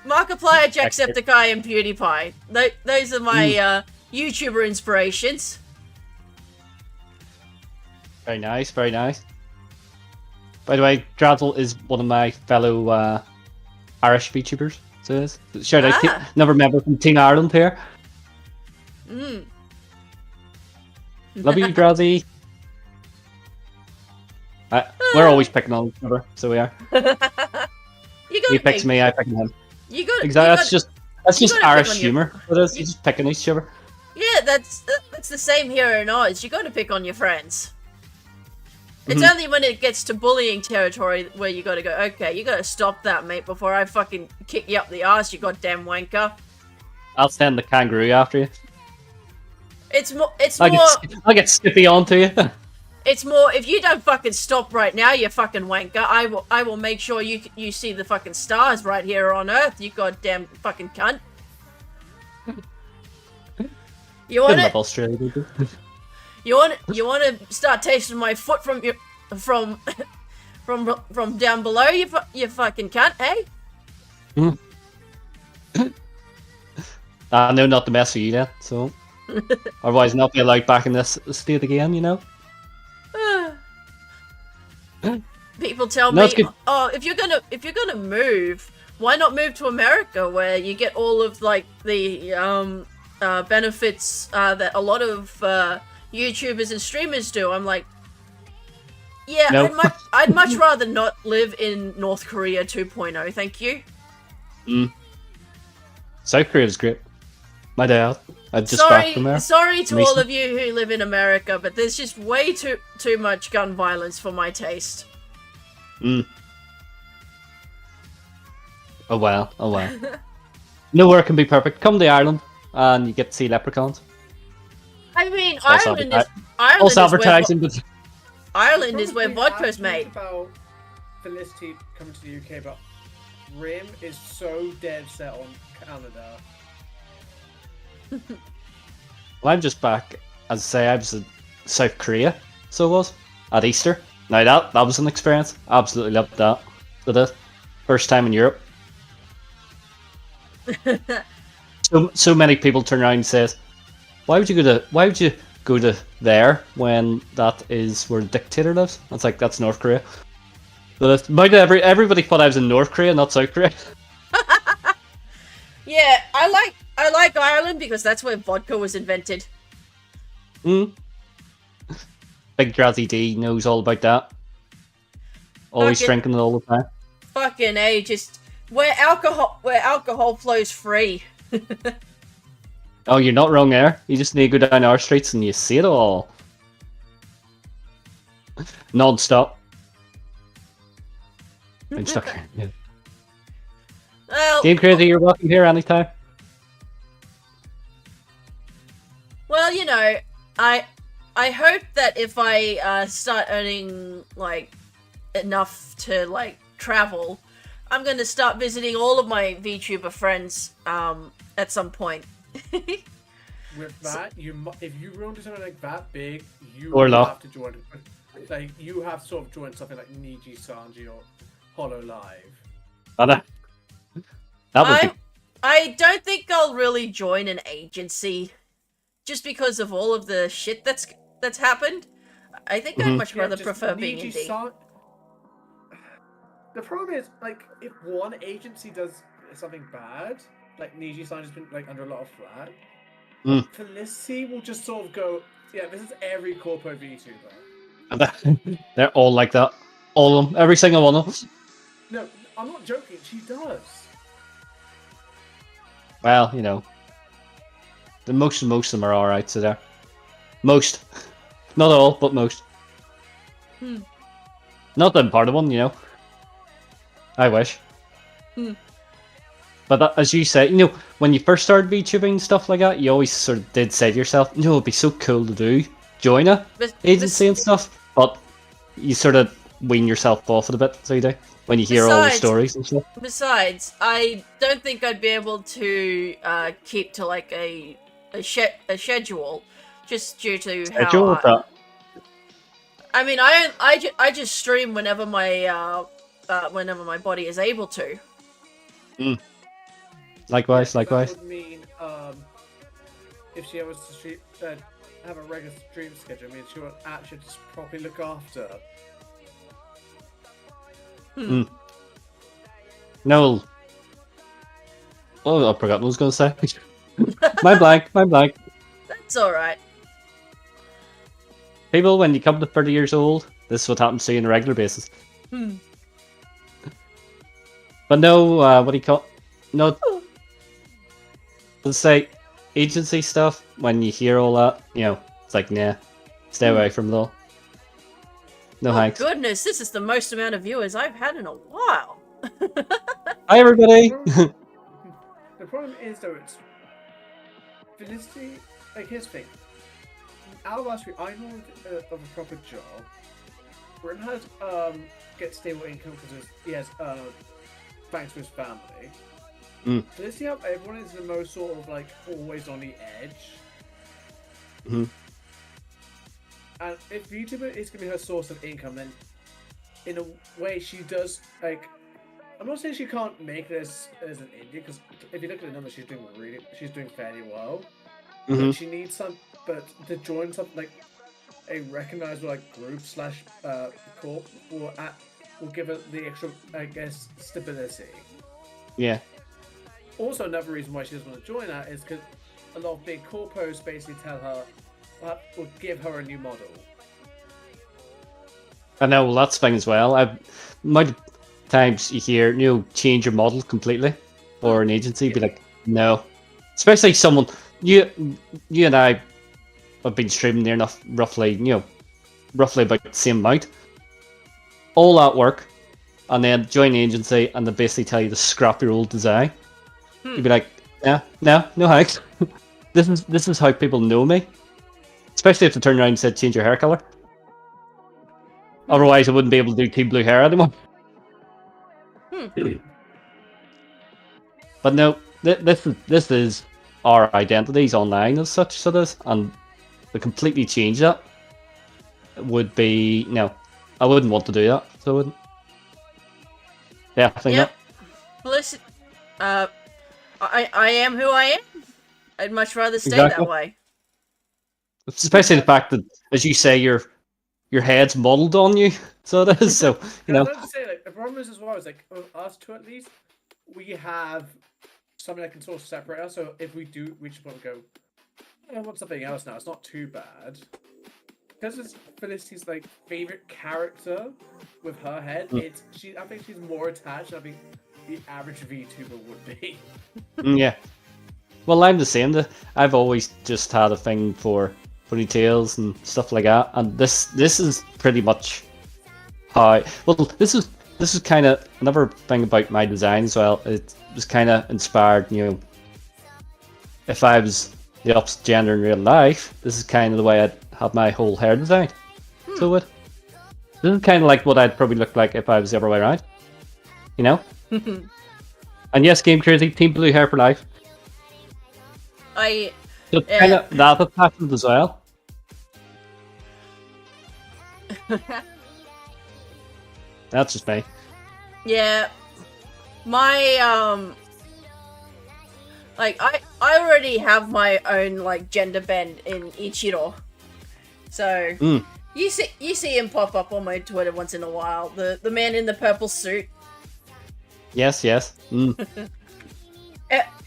Markiplier, Jacksepticeye, and PewDiePie. Those are my YouTuber inspirations.
Very nice, very nice. By the way, Drazzle is one of my fellow Irish VTubers. So it is. Shout out, another member from Team Ireland here. Love you, Drazzy. We're always picking on each other, so we are. He picks me, I pick him. Exactly. That's just Irish humor. It is. You just picking each other.
Yeah, that's the same here in Oz. You got to pick on your friends. It's only when it gets to bullying territory where you got to go. Okay, you got to stop that, mate, before I fucking kick you up the arse, you goddamn wanker.
I'll send the kangaroo after you.
I'll
get Skippy onto you.
It's more, if you don't fucking stop right now, you fucking wanker, I will make sure you see the fucking stars right here on Earth, you goddamn fucking cunt. You want it?
Australia, people.
You want to start tasting my foot from down below, you fucking cunt, hey?
I know not to mess with you then, so otherwise not be allowed back in this state again, you know.
People tell me, oh, if you're gonna move, why not move to America where you get all of like the benefits that a lot of YouTubers and streamers do? I'm like, yeah,
no.
I'd much rather not live in North Korea 2.0, thank you.
South Korea is great. My dad. I just back from there.
Sorry to all of you who live in America, but there's just way too much gun violence for my taste.
Oh well. Nowhere can be perfect. Come to Ireland and you get to see leprechauns.
I mean,
Ireland
is where vodka's made.
About Felicity coming to the UK, but Rim is so dead set on Canada.
Well, I'm just back. As I say, I was in South Korea, so it was at Easter. Now that was an experience. Absolutely loved that. For the first time in Europe. So many people turn around and says, "Why would you go to there when that is where the dictator lives?" It's like, that's North Korea. But everybody thought I was in North Korea, not South Korea.
Yeah, I like Ireland because that's where vodka was invented.
Big Drazzy D knows all about that. Always drinking it all the time.
Fucking A, just where alcohol flows free.
Oh, you're not wrong there. You just need to go down our streets and you see it all. Non-stop. I'm stuck here. Yeah.
Well,
Game Crazy, you're welcome here anytime.
Well, you know, I hope that if I start earning like enough to like travel, I'm gonna start visiting all of my VTuber friends at some point.
With that, if you run into something like that big, you
Or
will
not.
have to join. Like you have to sort of join something like Niji Sanji or Hollow Live.
That would be
I don't think I'll really join an agency, just because of all of the shit that's happened. I think I'd much rather
just
prefer being
Niji
indie.
San- The problem is, like, if one agency does something bad, like Niji-san has been like under a lot of flack, Felicity will just sort of go, yeah, this is every corporate VTuber.
They're all like that. All of them. Every single one of them.
No, I'm not joking. She does.
Well, you know. The most of them are alright, so there. Most. Not all, but most. Not that I'm part of one, you know. I wish. But that, as you say, you know, when you first started VTubing and stuff like that, you always sort of did say to yourself, you know, it'd be so cool to do. Join a agency and stuff. But you sort of wean yourself off it a bit, so you do. When you hear all the stories and stuff.
Besides, I don't think I'd be able to keep to like a schedule, just due to
Schedule with
how.
that.
I mean, I just stream whenever my body is able to.
Likewise,
That
likewise.
would mean, if she was to stream, have a regular stream schedule, I mean, she would actually just properly look after.
No. Oh, I forgot what I was going to say. my blank.
That's alright.
People, when you come to 30 years old, this is what happens to you on a regular basis. But no, what do you call? No. Let's say agency stuff. When you hear all that, you know, it's like, nah, stay away from it all. No thanks.
Goodness, this is the most amount of viewers I've had in a while.
Hi everybody.
The problem is though, it's Felicity. Like, here's the thing. Out of us three, I'm more of a proper job. Brim has get stable income because he has thanks to his family. Felicity, how everyone is the most sort of like always on the edge. And if YouTuber is going to be her source of income, then in a way she does, like, I'm not saying she can't make it as an indie, because if you look at the numbers, she's doing fairly well. But she needs but to join something like a recognizable like group slash corp will give her the extra, I guess, stability.
Yeah.
Also, another reason why she doesn't want to join that is because a lot of big corpos basically tell her, will give her a new model.
I know, well, that's the thing as well. I've might times you hear, you know, change your model completely, or an agency be like, no. Especially someone you and I have been streaming near enough, roughly about the same amount. All that work, and then join the agency, and they basically tell you to scrap your old design. You'd be like, yeah, no thanks. This is how people know me. Especially if they turn around and said change your hair color. Otherwise, I wouldn't be able to do Team Blue hair anymore. But no, this is our identities online as such, so this, and to completely change that would be no. I wouldn't want to do that, so I wouldn't. Yeah, I think
Yep. Listen, I am who I am. I'd much rather stay
Exactly.
that way.
especially the fact that, as you say, your head's modelled on you, so it is. So you know.
I was about to say, like, the problem is as well is like us two at least, we have something that can sort of separate us. So if we do reach a point and go, I want something else now, it's not too bad. Because it's Felicity's like favorite character with her head, I think she's more attached than I think the average VTuber would be.
Yeah. Well, I'm the same. I've always just had a thing for ponytails and stuff like that, and this is pretty much how. Well, this is kind of another thing about my design as well. It was kind of inspired, you know. If I was the opposite gender in real life, this is kind of the way I'd have my whole hair design. So this is kind of like what I'd probably look like if I was the other way around. You know. And yes, Game Crazy, Team Blue hair for life. So kind of that attachment as well. That's just me.
Yeah, my Like I already have my own like gender bend in Ichiro, so you see him pop up on my Twitter once in a while. The man in the purple suit.
Yes.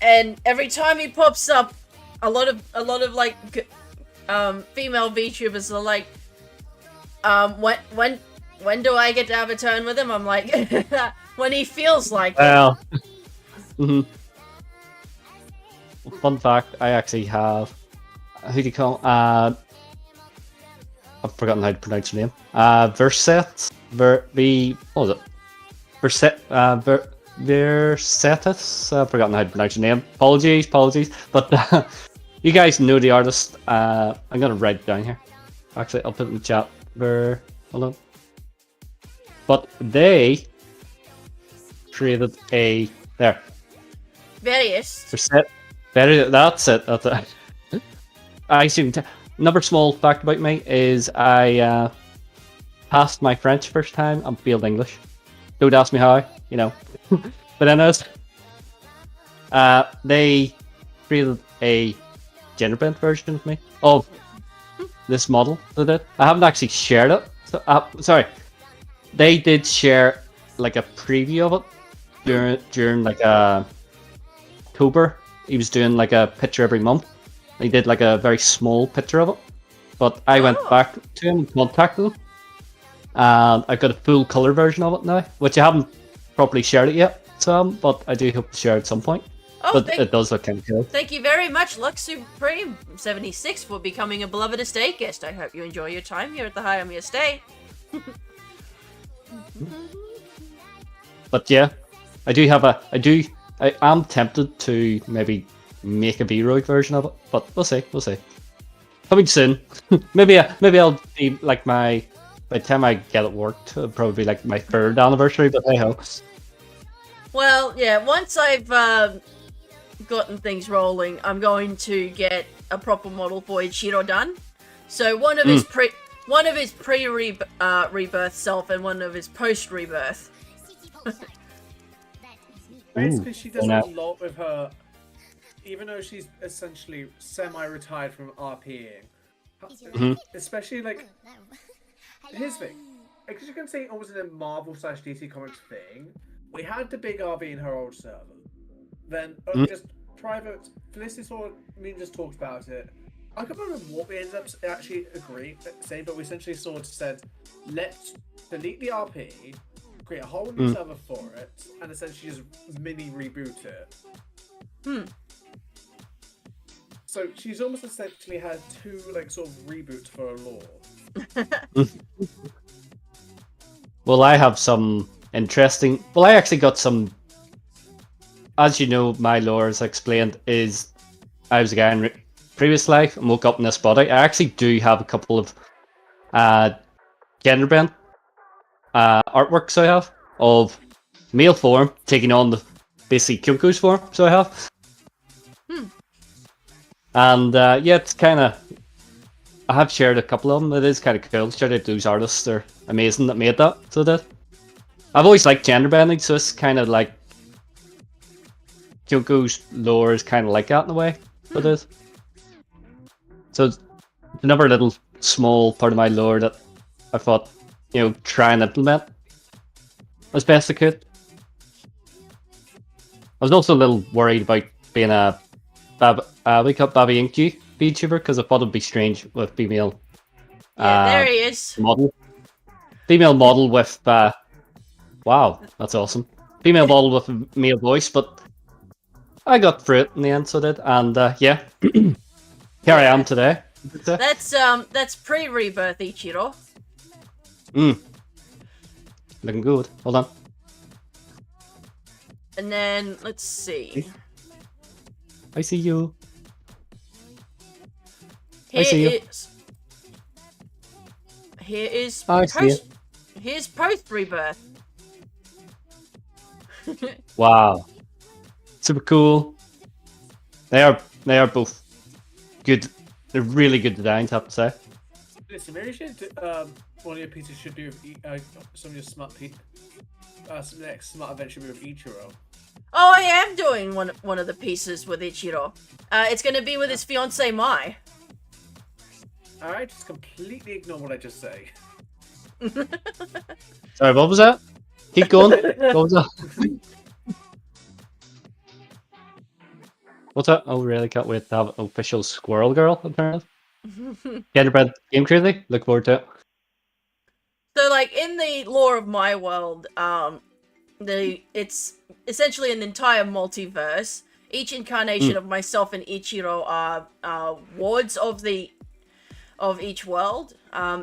And every time he pops up, a lot of like female VTubers are like, when do I get to have a turn with him? I'm like, when he feels like it.
Well, fun fact, I actually have, who do you call, I've forgotten how to pronounce your name. Verset, what was it? Versetus? I've forgotten how to pronounce your name. Apologies. But you guys know the artist. I'm gonna write it down here. Actually, I'll put it in the chat. Hold on. But they created there.
Various.
That's it. I assume another small fact about me is I passed my French first time and failed English. Don't ask me how, But anyways, they created a gender bent version of me of this model. They did. I haven't actually shared it. So, sorry, they did share like a preview of it during like October. He was doing like a picture every month. He did like a very small picture of it, but I went back to him and contacted him, and I got a full color version of it now, which I haven't properly shared it yet. But I do hope to share it at some point. But it does look kind of cool.
Thank you very much, Lux Supreme 76, for becoming a beloved estate guest. I hope you enjoy your time here at the Hayami estate.
But yeah, I am tempted to maybe make a V-Roid version of it, but we'll see. Coming soon. maybe I'll be like by the time I get it worked, it'll probably be like my 3rd anniversary, but hey ho.
Well, yeah, once I've gotten things rolling, I'm going to get a proper model for Ichiro done. So one of his pre-rebirth self and one of his post-rebirth.
Basically, she does a lot with her, even though she's essentially semi-retired from RPing. Especially, like, here's the thing. Because you can say it was in a Marvel/DC Comics thing. We had the big RV in her old server. Then, just private, Felicity sort of, just talked about it. I can't remember what we ended up actually saying, but we essentially sort of said, let's delete the RP, create a whole new server for it, and essentially just mini reboot it. So she's almost essentially had 2 like sort of reboots for her lore.
Well, I have some interesting. Well, I actually got some. As you know, my lore, as explained, is I was a guy in previous life and woke up in this body. I actually do have a couple of gender bent artworks I have of male form taking on the basically Kyonko's form. So I have. And yeah, it's kind of. I have shared a couple of them. It is kind of cool. Shout out to those artists. They're amazing that made that. So that I've always liked gender bending, so it's kind of like Kyonko's lore is kind of like that in a way. So it is. So it's another little small part of my lore that I thought, try and implement as best I could. I was also a little worried about being a Baby Inky VTuber because I thought it'd be strange with female.
Yeah, there he is.
Model. Female model with. Wow, that's awesome. Female model with a male voice, but I got through it in the end, so I did. And yeah, here I am today.
That's pre-rebirth Ichiro.
Looking good. Hold on.
And then let's see.
I see you.
Here is here's post rebirth.
Wow, super cool. They are both good. They're really good designs, I have to say.
Listen, maybe you should one of your pieces should do some of your smart some next smart adventure with Ichiro.
Oh, I am doing one of the pieces with Ichiro. It's going to be with his fiancée Mai.
Alright, just completely ignore what I just say.
Sorry, what was that? Keep going. What was that? What's that? Oh, really? Can't wait to have an official squirrel girl, apparently. Genderbread Game Crazy. Look forward to it.
So, like, in the lore of my world, it's essentially an entire multiverse. Each incarnation of myself and Ichiro are wards of each world.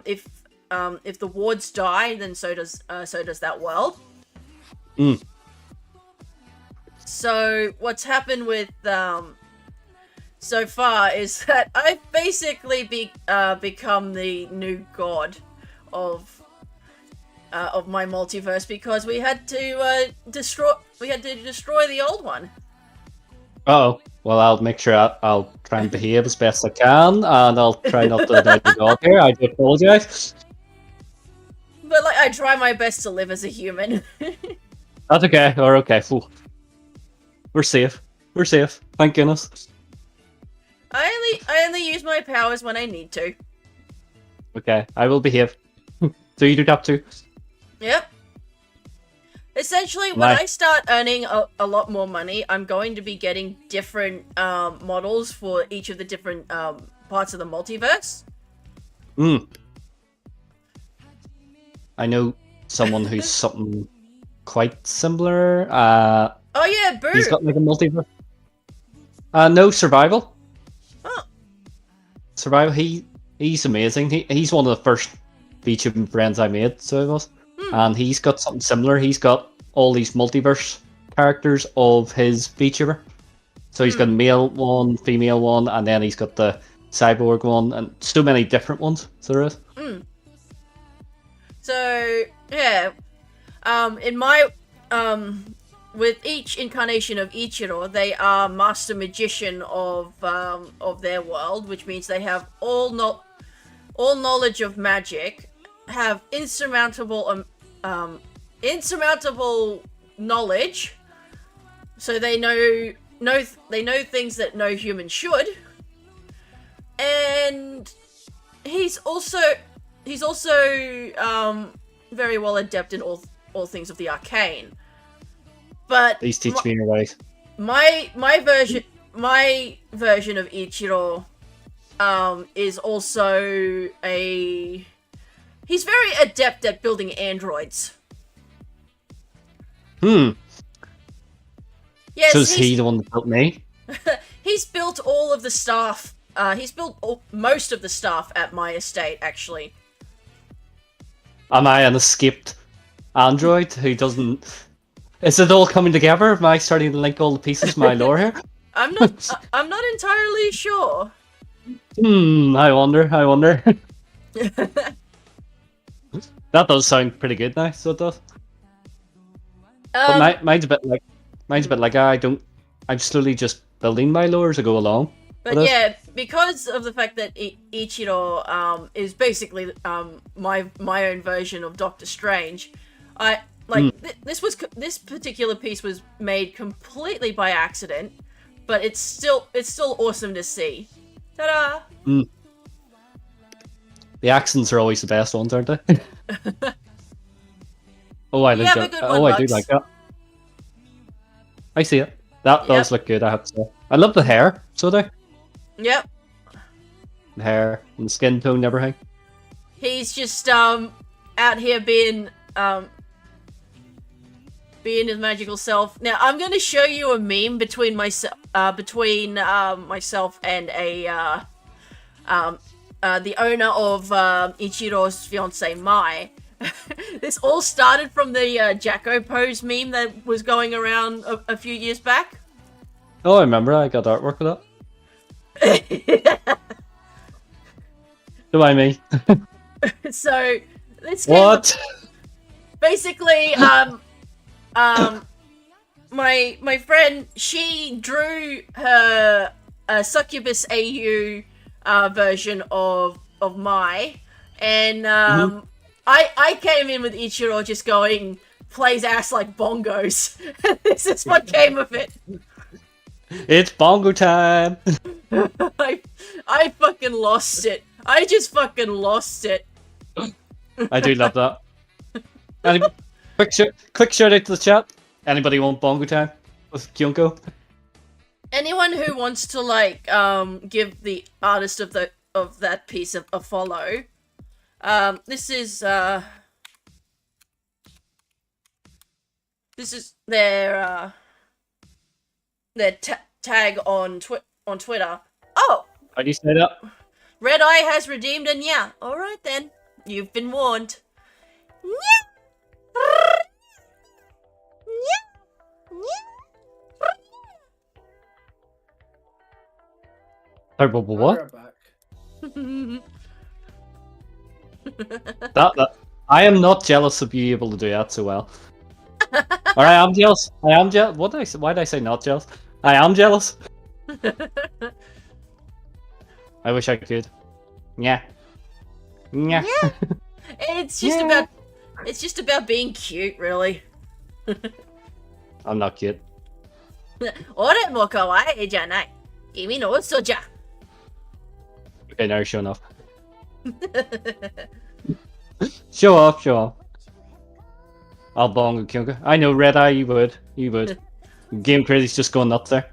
If the wards die, then so does that world. So what's happened with so far is that I've basically become the new god of my multiverse because we had to destroy the old one.
Oh, well, I'll make sure I'll try and behave as best I can, and I'll try not to die the dog here. I do apologize.
But like, I try my best to live as a human.
That's okay. We're okay. Ooh. We're safe. We're safe. Thank goodness.
I only use my powers when I need to.
Okay, I will behave. So you do tap two.
Yep. Essentially, when
Nice.
I start earning a lot more money, I'm going to be getting different models for each of the different parts of the multiverse.
I know someone who's something quite similar.
Oh yeah, Boo!
He's got like a multiverse. No, survival.
Oh.
Survival. He's amazing. He's one of the first VTubing friends I made. So it was, and he's got something similar. He's got all these multiverse characters of his VTuber. So he's got a male one, female one, and then he's got the cyborg one, and so many different ones. So there is.
So yeah, in my with each incarnation of Ichiro, they are master magician of their world, which means they have all knowledge of magic, have insurmountable knowledge, so they know things that no human should, and he's also very well adept in all things of the arcane. But
Please teach me your ways.
my version of Ichiro is also he's very adept at building androids. Yes,
So is he the one that built me?
he's built all of the staff. He's built most of the staff at my estate, actually.
Am I an escaped android who doesn't... Is it all coming together? Am I starting to link all the pieces of my lore here?
I'm not entirely sure.
I wonder. That does sound pretty good now, so it does. But mine's a bit like I'm slowly just building my lore as I go along.
But yeah, because of the fact that Ichiro is basically my own version of Doctor Strange, this particular piece was made completely by accident, but it's still awesome to see. Ta-da!
The accents are always the best ones, aren't they? I do like that. I see it. That does look good, I have to say. I love the hair, so do.
Yep.
The hair and the skin tone and everything.
He's just out here being his magical self. Now I'm going to show you a meme between myself and the owner of Ichiro's fiancée Mai. This all started from the Jacko pose meme that was going around a few years back.
Oh, I remember. I got artwork for that. Do I mean?
So this
What?
Basically, my friend, she drew her Succubus AU version of Mai, and I came in with Ichiro just going, plays ass like bongos. This is what came of it.
It's bongo time.
I fucking lost it. I just fucking lost it.
I do love that. Any, quick shout out to the chat. Anybody want bongo time with Kyonko?
Anyone who wants to like give the artist of that piece a follow, this is their tag on Twitter. Oh,
How do you say that?
Red Eye has redeemed, and yeah, all right then, you've been warned.
Sorry, but what?
We're back.
That I am not jealous of you able to do that so well. Or I am jealous. I am jealous. What did I say? Why did I say not jealous? I am jealous. I wish I could. Yeah. Yeah.
It's just about being cute, really.
I'm not cute.
俺も可愛いじゃない。君の嘘じゃ。
Okay, now you're showing off. Show off, show off. I'll bong and Kyonko. I know, Red Eye, you would. You would. Game Crazy's just going nuts there.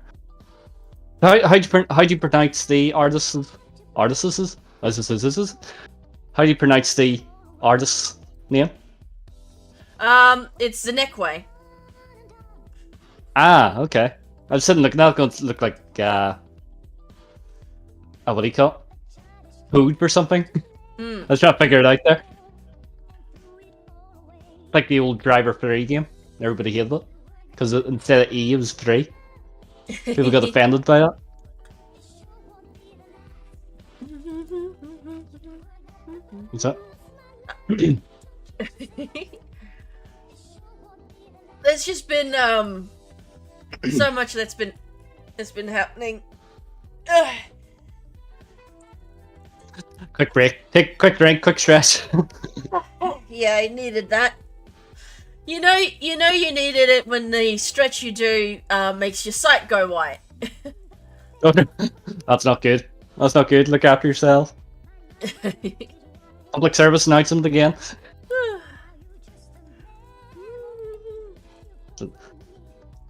How do you pronounce the artists? Artists? How do you pronounce the artist's name?
It's the Nekwe.
Ah, okay. I was sitting looking, that's going to look like, what do you call it? Food or something? I was trying to figure it out there. Like the old Driver 3 game. Everybody hated it. Because instead of E, it was 3. People got offended by that. What's that?
There's just been so much that's been happening. Ugh.
Quick break. Take a quick drink, quick stretch.
Yeah, I needed that. You know you needed it when the stretch you do makes your sight go white.
Okay. That's not good. That's not good. Look after yourself. Public service announcement again.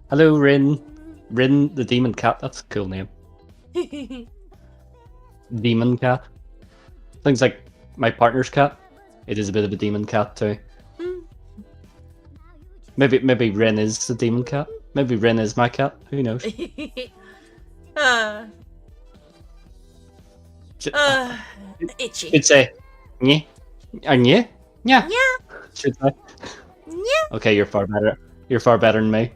Hello, Rin. Rin the Demon Cat. That's a cool name. Demon Cat. Things like my partner's cat. It is a bit of a demon cat too. Maybe Rin is the demon cat. Maybe Rin is my cat. Who knows?
Itchy.
Should say, yeah, yeah, yeah.
Yeah.
Should say.
Yeah.
Okay, you're far better. You're far better than me.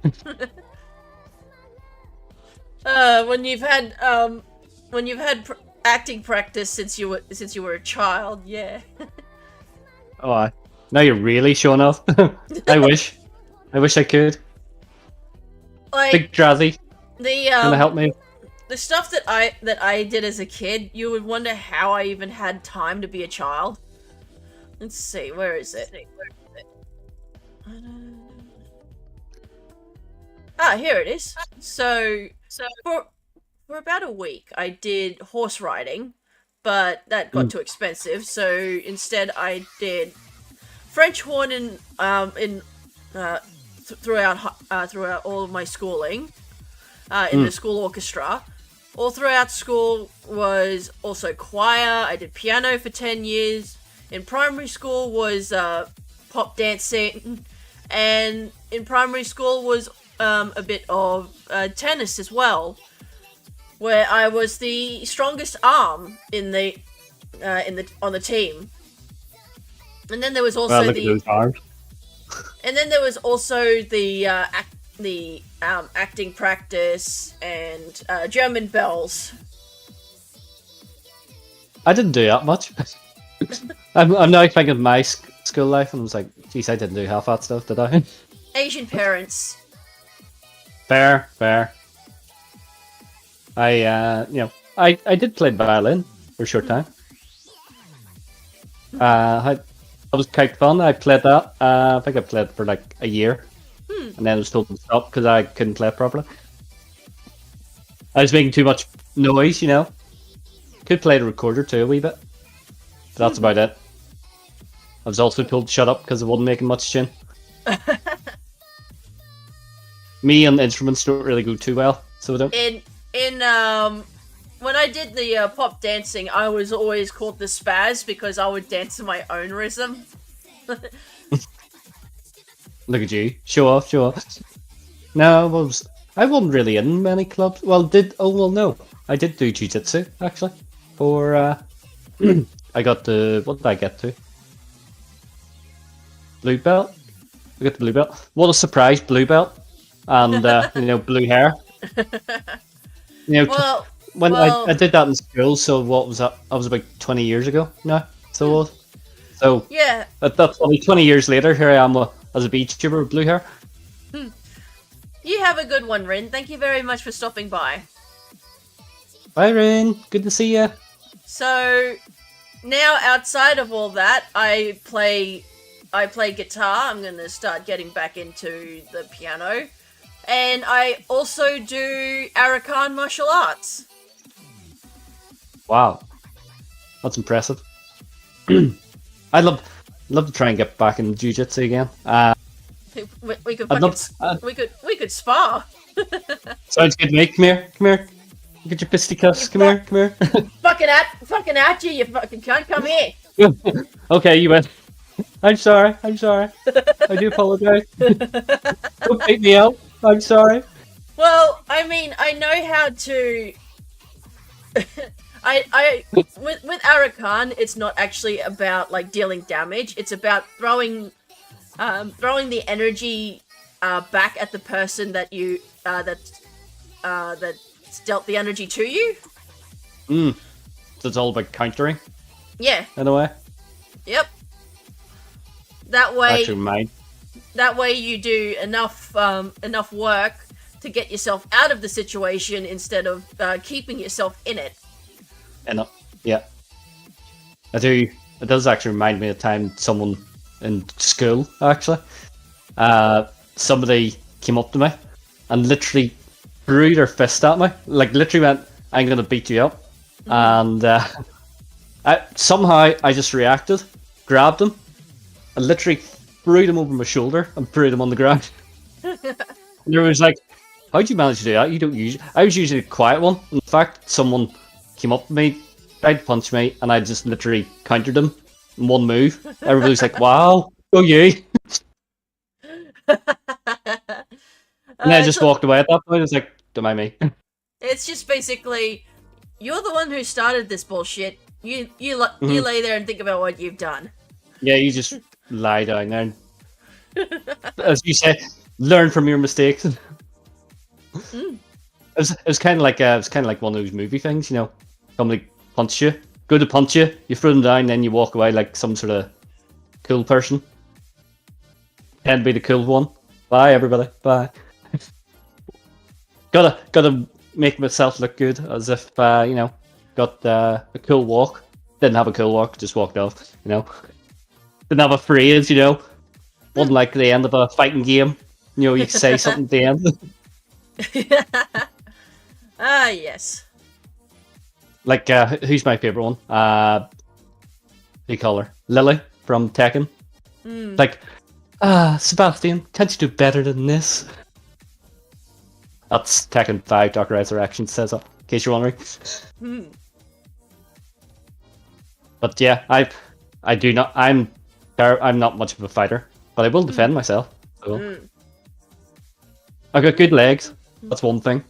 When you've had acting practice since you were a child, yeah.
Oh, now you're really showing off. I wish I could.
Like
Big Drazzy,
the
gonna help me.
the stuff that I did as a kid, you would wonder how I even had time to be a child. Let's see, where is it? Ah, here it is. So for about a week, I did horse riding, but that got too expensive. So instead, I did French horn throughout all of my schooling in the school orchestra. All throughout school was also choir. I did piano for 10 years. In primary school was pop dancing, and in primary school was a bit of tennis as well, where I was the strongest arm on the team. And then there was also
Look at those arms.
And then there was also the acting practice and German bells.
I didn't do that much. I'm now thinking of my school life, and I was like, geez, I didn't do half that stuff, did I?
Asian parents.
Fair. I did play violin for a short time. That was quite fun. I played that. I think I played for like a year, and then I was told to stop because I couldn't play it properly. I was making too much noise, you know. Could play the recorder too a wee bit. But that's about it. I was also told to shut up because I wasn't making much tune. Me and instruments don't really go too well, so I don't.
When I did the pop dancing, I was always called the spaz because I would dance to my own rhythm.
Look at you. Show off, show off. No, I wasn't really in many clubs. Well, no. I did do jiu-jitsu, actually. For, I got the, what did I get to? Blue belt? I got the blue belt. What a surprise, blue belt. And, blue hair.
Well,
I did that in school, so what was that? That was about 20 years ago now. So
yeah.
That's only 20 years later, here I am as a VTuber with blue hair.
You have a good one, Rin. Thank you very much for stopping by.
Bye, Rin. Good to see you.
So, now outside of all that, I play guitar. I'm going to start getting back into the piano. And I also do Arakan martial arts.
Wow. That's impressive. I'd love to try and get back in jiu-jitsu again.
We could we could spar.
Sounds good, mate. Come here. Get your fisticuffs. Come here.
fucking at you fucking cunt. Come here.
Okay, you win. I'm sorry. I do apologize. Don't take me out. I'm sorry.
Well, I mean, I know how to. With Arakan, it's not actually about like dealing damage. It's about throwing the energy back at the person that you that's dealt the energy to you.
So it's all about countering.
Yeah.
In a way.
Yep. That way.
Actually, mine.
That way, you do enough work to get yourself out of the situation instead of keeping yourself in it.
Yeah. I do. It does actually remind me of a time someone in school, actually. Somebody came up to me and literally threw their fist at me. Like, literally went, I'm going to beat you up. And somehow I just reacted, grabbed him, and literally threw him over my shoulder and threw him on the ground. And there was like, how'd you manage to do that? You don't usually. I was usually the quiet one. In fact, someone came up to me, tried to punch me, and I just literally countered him in one move. Everybody's like, wow, go you. And I just walked away at that point. It's like, don't mind me.
It's just basically, you're the one who started this bullshit. You lay there and think about what you've done.
Yeah, you just lie down there. As you say, learn from your mistakes. It was kind of like one of those movie things, you know. Somebody punch you, go to punch you, you throw them down, then you walk away like some sort of cool person. Tend to be the cool one. Bye, everybody. Bye. Gotta make myself look good, as if got a cool walk. Didn't have a cool walk, just walked off. You know, didn't have a phrase. You know, wasn't like the end of a fighting game. You know, you say something at the end.
Yes.
Like, who's my favorite one? What do you call her? Lily from Tekken. Like, Sebastian, can't you do better than this? That's Tekken 5 Dark Resurrection says that, in case you're wondering. But yeah, I'm not much of a fighter, but I will defend myself. So. I've got good legs. That's one thing.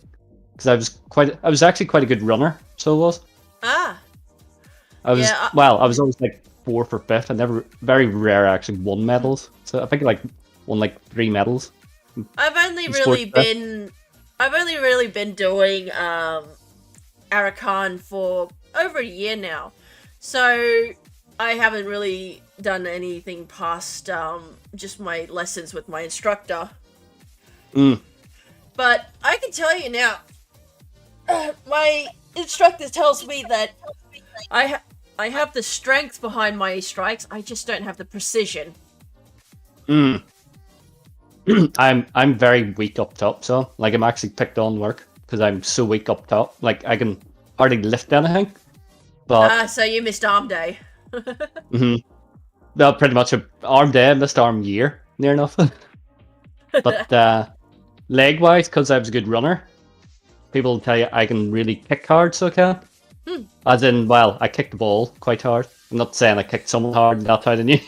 Because I was actually quite a good runner, so I was. I was always like 4th or 5th. I never, very rare actually, won medals. So I think I won 3 medals.
I've only really been doing Arakan for over a year now, so I haven't really done anything past just my lessons with my instructor. But I can tell you now, my instructor tells me that I I have the strength behind my strikes. I just don't have the precision.
Mm. I'm very weak up top, so like I'm actually picked on work because I'm so weak up top. Like I can hardly lift anything. But
So you missed arm day.
well, pretty much a arm day, missed arm year, near enough. But leg wise, because I was a good runner, people will tell you I can really kick hard, so I can. As in, well, I kicked the ball quite hard. I'm not saying I kicked someone hard and that's how I knew.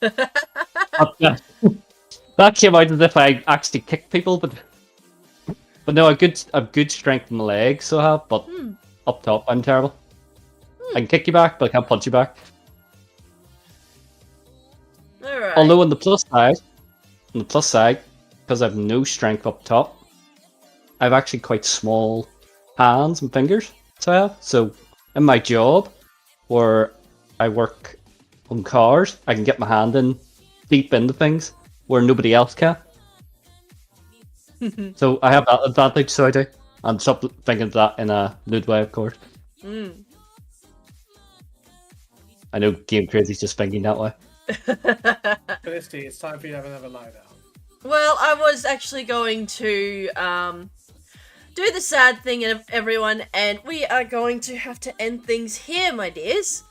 But, that came out as if I actually kicked people, but no, I've good strength in my legs, so I have. But up top, I'm terrible. I can kick you back, but I can't punch you back.
Alright.
Although on the plus side, because I have no strength up top, I have actually quite small hands and fingers. So I have. So in my job, where I work on cars, I can get my hand in deep into things where nobody else can. So I have that advantage, so I do. And stop thinking of that in a lewd way, of course. I know Game Crazy's just thinking that way.
Felicity, it's time for you to have another lie down.
Well, I was actually going to do the sad thing of everyone, and we are going to have to end things here, my dears.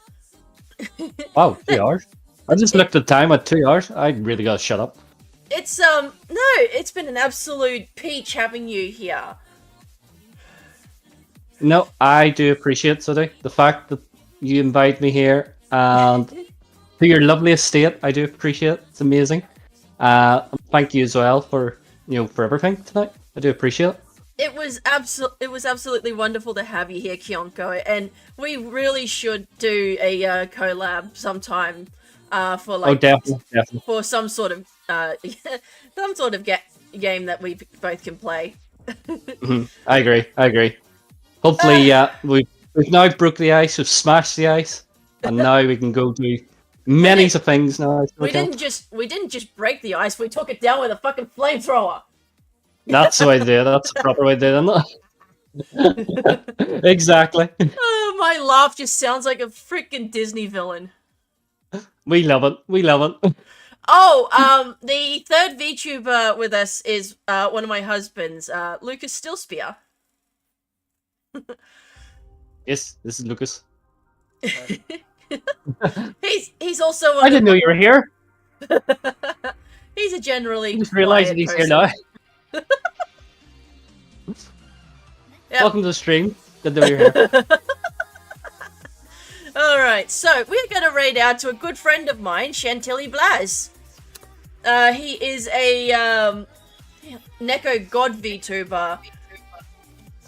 Wow, 2 hours. I just looked at the time at 2 hours. I really gotta shut up.
It's no, it's been an absolute peach having you here.
No, I do appreciate Suddy, the fact that you invite me here and to your lovely estate. I do appreciate it. It's amazing. And thank you as well for for everything tonight. I do appreciate it.
It was absolutely wonderful to have you here, Kyonko, and we really should do a collab sometime for like
Definitely.
for some sort of game that we both can play.
I agree. Hopefully, we've now broke the ice, we've smashed the ice, and now we can go do many of things now.
We didn't just break the ice. We took it down with a fucking flamethrower.
That's the way to do it. That's the proper way to do it. Exactly.
Oh, my laugh just sounds like a freaking Disney villain.
We love it.
Oh, the third VTuber with us is one of my husbands, Lucas Stillspear.
Yes, this is Lucas.
He's also
I didn't know you were here.
He's a generally
I just realised that he's here now.
Yep.
Welcome to the stream. Good to know you're here.
Alright, so we're gonna raid out to a good friend of mine, Chantilly Blaz. He is a Neko God VTuber.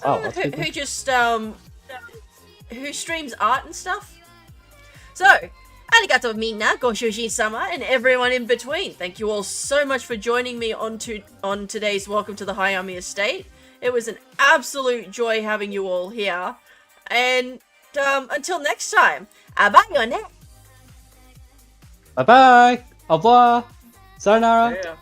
Oh, that's good.
Who just who streams art and stuff. So, arigato minna, goshuji-sama, and everyone in between. Thank you all so much for joining me on today's Welcome to the Hayami Estate. It was an absolute joy having you all here. And until next time, bye.
Bye bye. Au revoir. Sayonara.
Yeah.